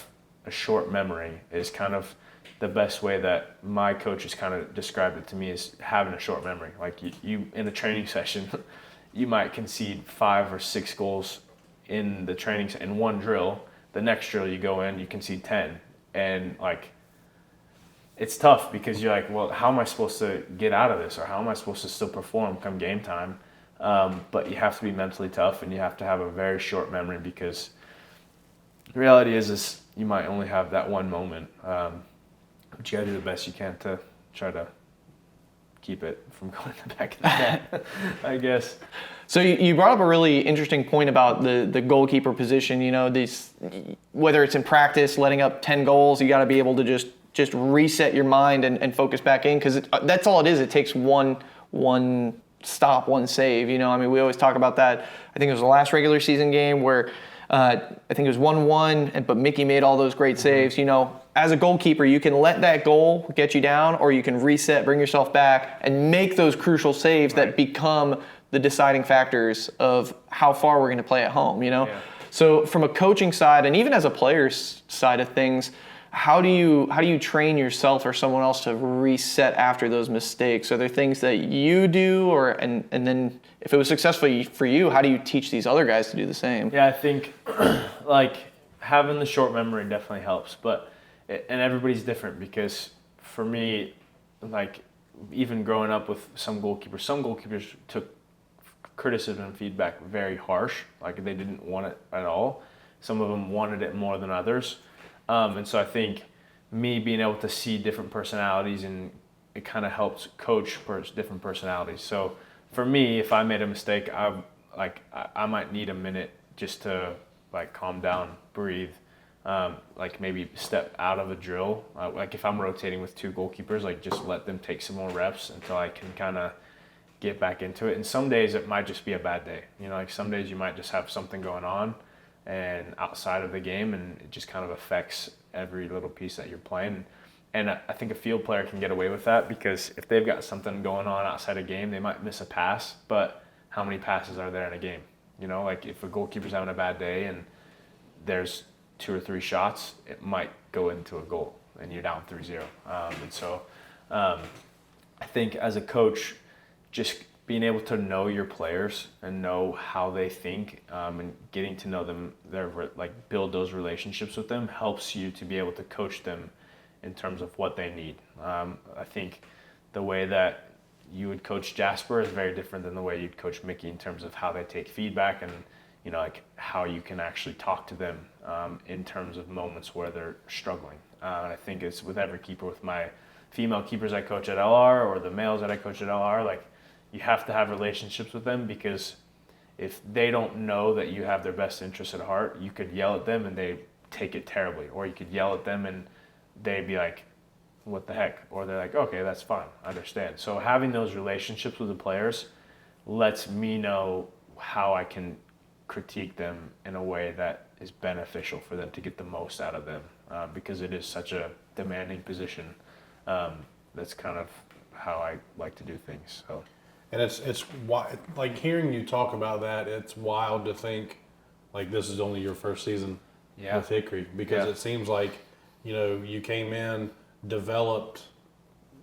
a short memory is kind of the best way that my coaches kind of described it to me, is having a short memory. Like you in a training session, you might concede 5 or 6 goals in the training in one drill. The next drill you go in, you concede 10, and like it's tough because you're like, well, how am I supposed to get out of this, or how am I supposed to still perform come game time? But you have to be mentally tough, and you have to have a very short memory, because the reality is you might only have that one moment. But you gotta do the best you can to try to keep it from going in the back of the net, I guess. So you brought up a really interesting point about the goalkeeper position. You know, these, whether it's in practice, letting up 10 goals, you got to be able to just reset your mind and focus back in, because that's all it is. It takes one stop, one save. You know, I mean, we always talk about that. I think it was the last regular season game where I think it was 1-1, but Mickey made all those great saves. You know, as a goalkeeper, you can let that goal get you down, or you can reset, bring yourself back, and make those crucial saves that become the deciding factors of how far we're going to play at home, you know? Yeah. So from a coaching side, and even as a player's side of things, how do you train yourself or someone else to reset after those mistakes? Are there things that you do, and then if it was successful for you, how do you teach these other guys to do the same? Yeah, I think like having the short memory definitely helps, and everybody's different, because for me, like even growing up with some goalkeepers took criticism and feedback very harsh, like they didn't want it at all. Some of them wanted it more than others. And so I think me being able to see different personalities, and it kind of helps coach different personalities. So for me, if I made a mistake, I might need a minute just to like calm down, breathe, like maybe step out of a drill. Like if I'm rotating with 2 goalkeepers, like just let them take some more reps until I can kind of get back into it. And some days it might just be a bad day. You know, like some days you might just have something going on and outside of the game, and it just kind of affects every little piece that you're playing. And I think a field player can get away with that, because if they've got something going on outside a game, they might miss a pass, but how many passes are there in a game? You know, like if a goalkeeper's having a bad day and there's 2 or 3 shots, it might go into a goal and you're down 3-0. And so I think as a coach, just being able to know your players and know how they think, and getting to know them, build those relationships with them, helps you to be able to coach them in terms of what they need. I think the way that you would coach Jasper is very different than the way you'd coach Mickey in terms of how they take feedback, and you know, like how you can actually talk to them in terms of moments where they're struggling. And I think it's with every keeper, with my female keepers I coach at LR or the males that I coach at LR, like you have to have relationships with them, because if they don't know that you have their best interests at heart, you could yell at them and they take it terribly, or you could yell at them and they'd be like, what the heck? Or they're like, okay, that's fine, I understand. So having those relationships with the players lets me know how I can critique them in a way that is beneficial for them to get the most out of them, because it is such a demanding position. That's kind of how I like to do things. So. And it's like hearing you talk about that, it's wild to think like this is only your first season with Hickory, because it seems like, you know, you came in, developed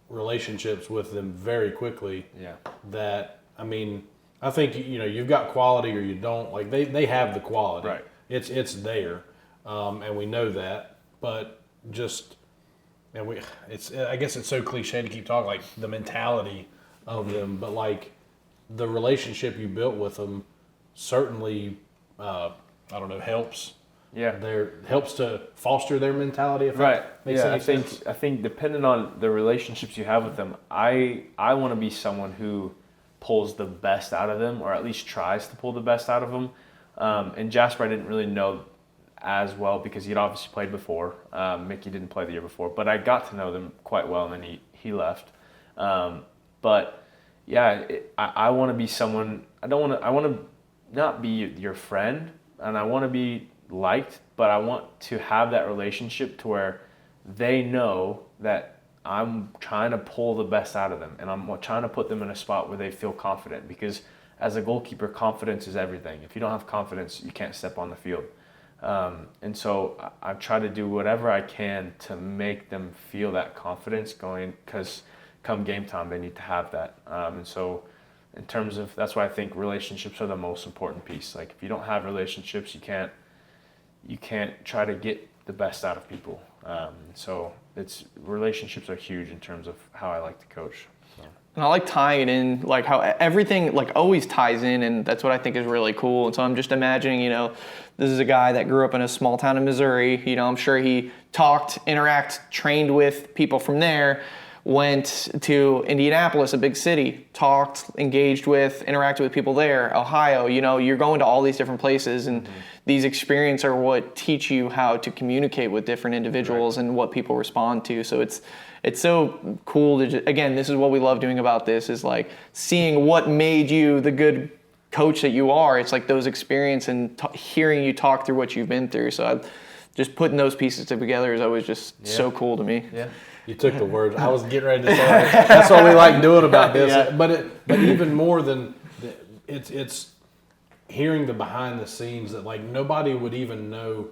relationships with them very quickly. Yeah. That, I mean, I think, you know, you've got quality or you don't. Like they have the quality. Right. It's there, and we know that. But just, and I guess it's so cliche to keep talking like the mentality of them, but like the relationship you built with them certainly, I don't know, helps. Yeah, helps to foster their mentality. If that makes any sense. I think depending on the relationships you have with them, I want to be someone who pulls the best out of them, or at least tries to pull the best out of them. And Jasper, I didn't really know as well because he'd obviously played before. Mickey didn't play the year before, but I got to know them quite well, and then he left. But yeah, I want to be someone. I want to not be your friend, and I want to be liked, but I want to have that relationship to where they know that I'm trying to pull the best out of them, and I'm trying to put them in a spot where they feel confident, because as a goalkeeper, confidence is everything. If you don't have confidence, you can't step on the field. And so I try to do whatever I can to make them feel that confidence going, because come game time, they need to have that. And so in terms of, that's why I think relationships are the most important piece. Like if you don't have relationships, you can't try to get the best out of people. So relationships are huge in terms of how I like to coach. So. And I like tying it in, like how everything like always ties in, and that's what I think is really cool. And so I'm just imagining, this is a guy that grew up in a small town in Missouri. I'm sure he talked, trained with people from there, went to Indianapolis, a big city, talked, engaged with, interacted with people there. Ohio, you're going to all these different places, and these experiences are what teach you how to communicate with different individuals and what people respond to. So it's so cool to again, this is what we love doing about this, is like seeing what made you the good coach that you are. It's like those experiences and hearing you talk through what you've been through. So just putting those pieces together is always just so cool to me. Yeah. You took the words. I was getting ready to say that. That's what we like doing about this. Yeah. But even more than it's hearing the behind the scenes that like nobody would even know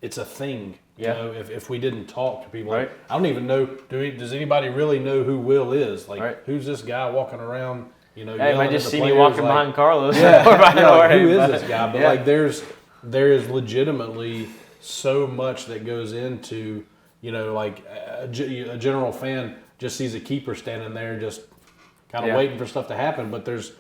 it's a thing. If we didn't talk to people, right. Like, I don't even know. Does anybody really know who Will is? Like, who's this guy walking around? Hey, you might just see me players, walking like, behind Carlos. who is this guy? But like, there is legitimately so much that goes into. Like a general fan just sees a keeper standing there just kind of waiting for stuff to happen, but there's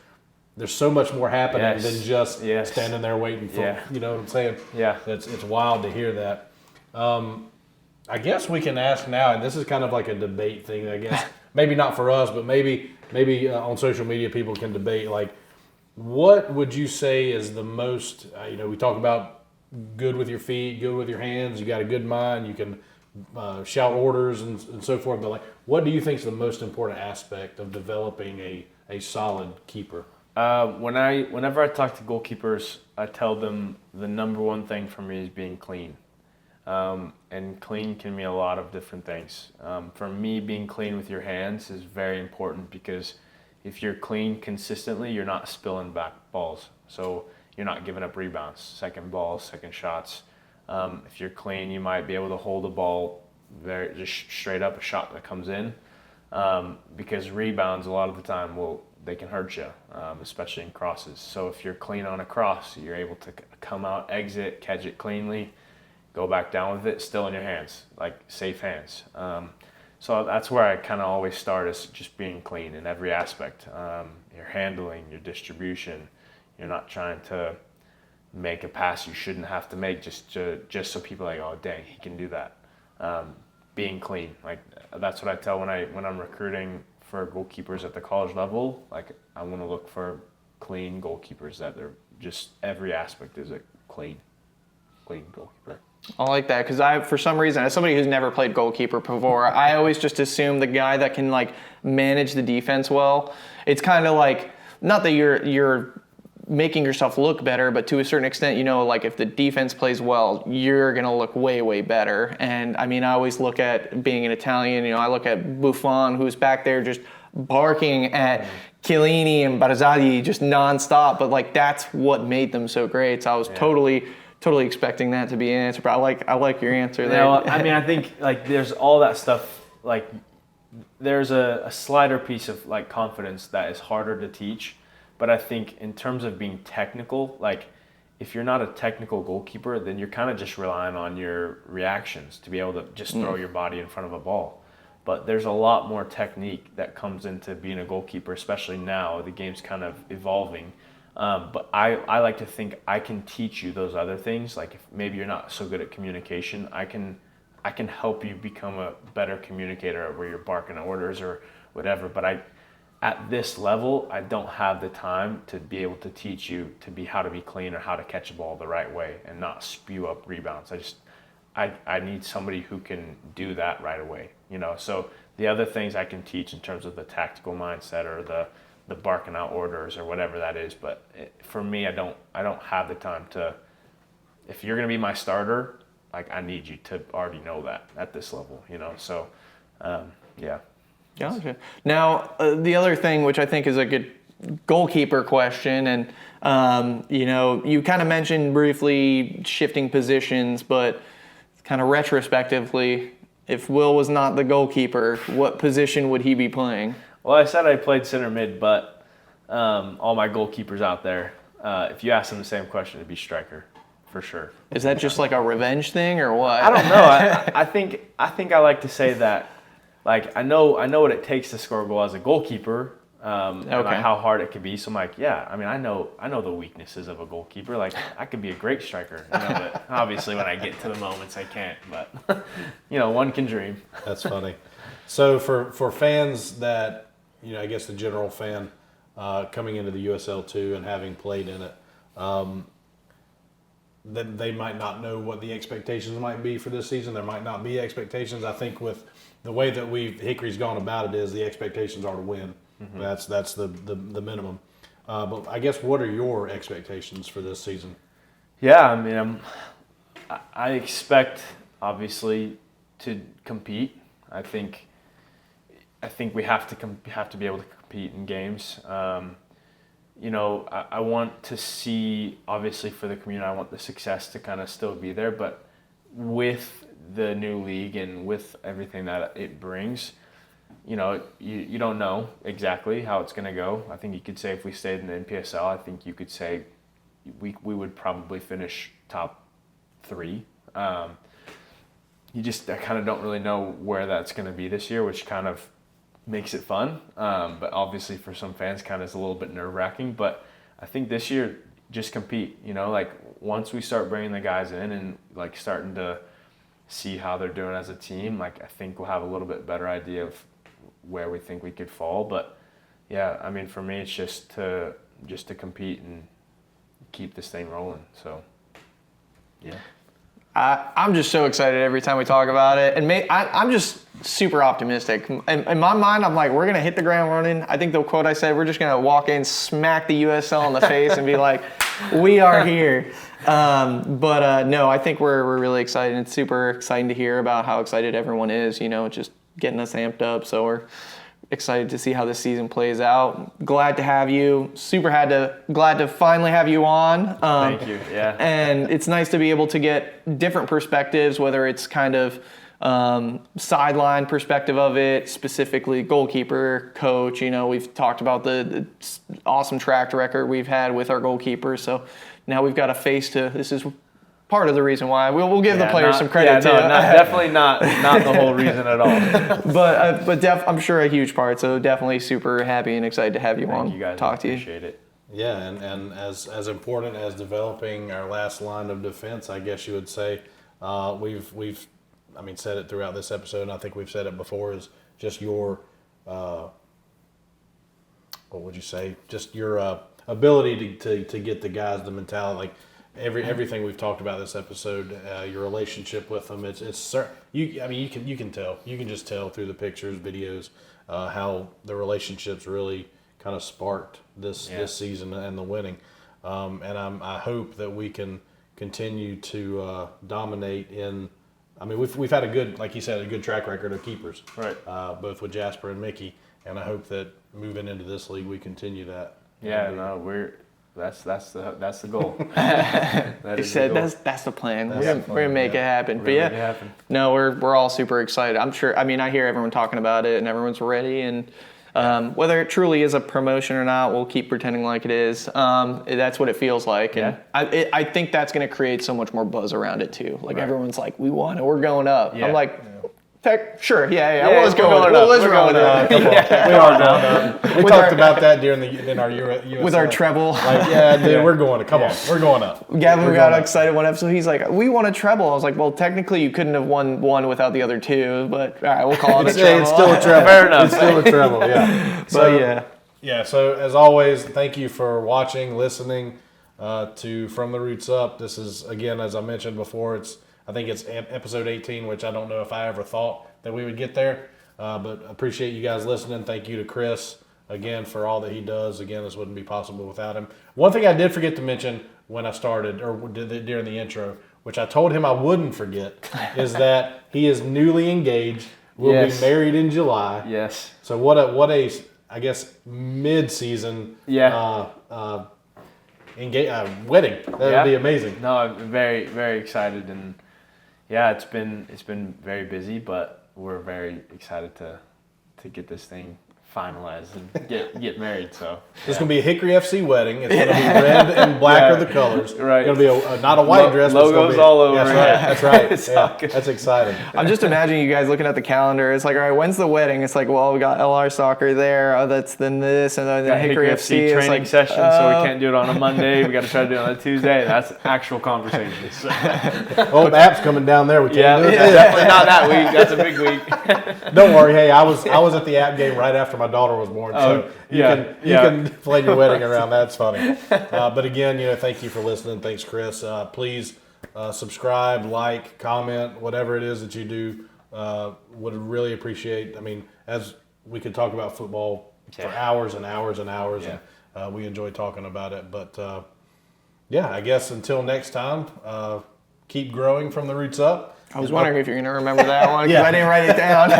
so much more happening than just standing there waiting for, you know what I'm saying? Yeah. It's wild to hear that. I guess we can ask now, and this is kind of like a debate thing, I guess. Maybe not for us, but maybe on social media people can debate, like, what would you say is the most, we talk about good with your feet, good with your hands, you got a good mind, you can shout orders and so forth, but like, what do you think is the most important aspect of developing a solid keeper? Whenever I talk to goalkeepers, I tell them the number one thing for me is being clean. And clean can mean a lot of different things. For me, being clean with your hands is very important, because if you're clean consistently, you're not spilling back balls. So you're not giving up rebounds, second balls, second shots. If you're clean, you might be able to hold the ball just straight up, a shot that comes in, because rebounds a lot of the time they can hurt you, especially in crosses. So if you're clean on a cross, you're able to come out, exit, catch it cleanly, go back down with it, still in your hands, like safe hands. So that's where I kind of always start, is just being clean in every aspect. Your handling, your distribution. You're not trying to make a pass you shouldn't have to make just so people are like, oh dang, he can do that. Being clean, like that's what I tell when I'm recruiting for goalkeepers at the college level. Like I want to look for clean goalkeepers, that they're just every aspect is a clean goalkeeper. I like that, because for some reason, as somebody who's never played goalkeeper before, I always just assume the guy that can like manage the defense well. It's kind of like, not that you're making yourself look better, but to a certain extent, like if the defense plays well, you're going to look way, way better. And I mean, I always look at, being an Italian, I look at Buffon, who's back there just barking at Chiellini and Barzagli just nonstop, but like that's what made them so great. So I was totally expecting that to be an answer, but I like your answer there. Well, I mean, I think like there's all that stuff, like there's a slighter piece of like confidence that is harder to teach. But I think in terms of being technical, like if you're not a technical goalkeeper, then you're kind of just relying on your reactions to be able to just throw your body in front of a ball. But there's a lot more technique that comes into being a goalkeeper, especially now. The game's kind of evolving. But I like to think I can teach you those other things. Like if maybe you're not so good at communication, I can help you become a better communicator where you're barking orders or whatever. But at this level, I don't have the time to be able to teach you how to be clean or how to catch a ball the right way and not spew up rebounds. I need somebody who can do that right away, So the other things I can teach in terms of the tactical mindset or the barking out orders or whatever that is, but for me, I don't have the time to. If you're going to be my starter, like I need you to already know that at this level, So, yeah. Gotcha. Now, the other thing which I think is a good goalkeeper question, and you kind of mentioned briefly shifting positions, but kind of retrospectively, if Will was not the goalkeeper, what position would he be playing? Well, I said I played center mid, but all my goalkeepers out there, if you ask them the same question, it'd be striker, for sure. Is that just like a revenge thing or what? I don't know. I think I like to say that, like, I know what it takes to score a goal as a goalkeeper, and like how hard it can be. So I'm like, yeah, I mean, I know the weaknesses of a goalkeeper. Like, I could be a great striker, but obviously when I get to the moments, I can't. But one can dream. That's funny. So for fans that, I guess the general fan coming into the USL2 and having played in it, then they might not know what the expectations might be for this season. There might not be expectations. I think with the way that Hickory's gone about it is the expectations are to win. Mm-hmm. That's the minimum. But I guess what are your expectations for this season? Yeah, I mean, I expect obviously to compete. I think we have to be able to compete in games. I want to see, obviously for the community, I want the success to kind of still be there, but with the new league and with everything that it brings, you don't know exactly how it's going to go. I think you could say if we stayed in the NPSL, I think you could say we would probably finish top 3. I kind of don't really know where that's going to be this year, which kind of makes it fun. But obviously for some fans kind of is a little bit nerve-wracking. But I think this year, just compete. Like once we start bringing the guys in and like starting to see how they're doing as a team, like I think we'll have a little bit better idea of where we think we could fall. But yeah, I mean, for me, it's just to compete and keep this thing rolling. So yeah. I'm just so excited every time we talk about it. And I'm just super optimistic. In my mind, I'm like, we're going to hit the ground running. I think the quote I said, we're just going to walk in, smack the USL in the face and be like, we are here. No, I think we're really excited. It's super exciting to hear about how excited everyone is, just getting us amped up. So we're excited to see how this season plays out. Glad to have you. Glad to finally have you on. Thank you. Yeah. And it's nice to be able to get different perspectives, whether it's kind of sideline perspective of it, specifically goalkeeper, coach. We've talked about the awesome track record we've had with our goalkeepers. So now we've got a face to. This is part of the reason why we'll give the players some credit too. Definitely not the whole reason at all. but I'm sure a huge part. So definitely super happy and excited to have you on. You guys, talk to you. Appreciate it. Yeah, and as important as developing our last line of defense, I guess you would say, we've said it throughout this episode, and I think we've said it before, is just your what would you say? Just your ability to get the guys the mentality, like. Everything we've talked about this episode, your relationship with them, it's you can tell. You can just tell through the pictures, videos, how the relationships really kind of sparked this season and the winning. And I hope that we can continue to dominate in. I mean, we've had a good, like you said, a good track record of keepers, right? Both with Jasper and Mickey, and I hope that moving into this league we continue that. Yeah, no, That's the goal. He said that's the plan. We're gonna make it happen. But yeah, no, we're all super excited. I'm sure. I mean, I hear everyone talking about it, and everyone's ready. And whether it truly is a promotion or not, we'll keep pretending like it is. That's what it feels like, and I think that's gonna create so much more buzz around it too. Like everyone's like, we won it. We're going up. Yeah. I'm like. Sure, yeah. Let's go up. Let's roll with it. We are going up. We talked about that in our USL. With our treble. Like, dude, we're going up. Come on, we're going up. Gavin got excited one episode. He's like, we won a treble. I was like, well, technically you couldn't have won one without the other two, but all right, we'll call it a treble. It's still a treble. Fair enough. It's still a treble, yeah. So as always, thank you for watching, listening to From the Roots Up. This is, again, as I mentioned before, I think it's episode 18, which I don't know if I ever thought that we would get there. But appreciate you guys listening. Thank you to Chris, again, for all that he does. Again, this wouldn't be possible without him. One thing I did forget to mention when I started, or during the intro, which I told him I wouldn't forget, is that he is newly engaged. Will be married in July. Yes. So what a I guess, mid-season Yeah. wedding. That would be amazing. No, I'm very, very excited, and yeah, it's been very busy, but we're very excited to get this thing finalized and get married. So It's going to be a Hickory FC wedding. It's going to be red and black are the colors. Right. It's going to be not a white dress. But Logos it's gonna be, all over. That's right. It's Yeah, all good. that's exciting. I'm just imagining you guys looking at the calendar. It's like, all right, when's the wedding? It's like, well, we got LR Soccer there. Oh, that's then this, and then got Hickory FC. It's training like, session, so we can't do it on a Monday. We got to try to do it on a Tuesday. That's actual conversations. So. Oh, app's coming down there. We can't do it. Definitely not that week. That's a big week. Don't worry. Hey, I was at the app game right after my daughter was born, so you can plan your wedding around that. It's funny. But again, thank you for listening. Thanks, Chris. Please subscribe, like, comment, whatever it is that you do. Would really appreciate. I mean, as we could talk about football for hours and hours and hours, and we enjoy talking about it. But I guess until next time, keep growing from the roots up. I was wondering if you're going to remember that one because I didn't write it down.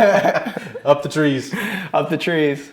Up the trees. Up the trees.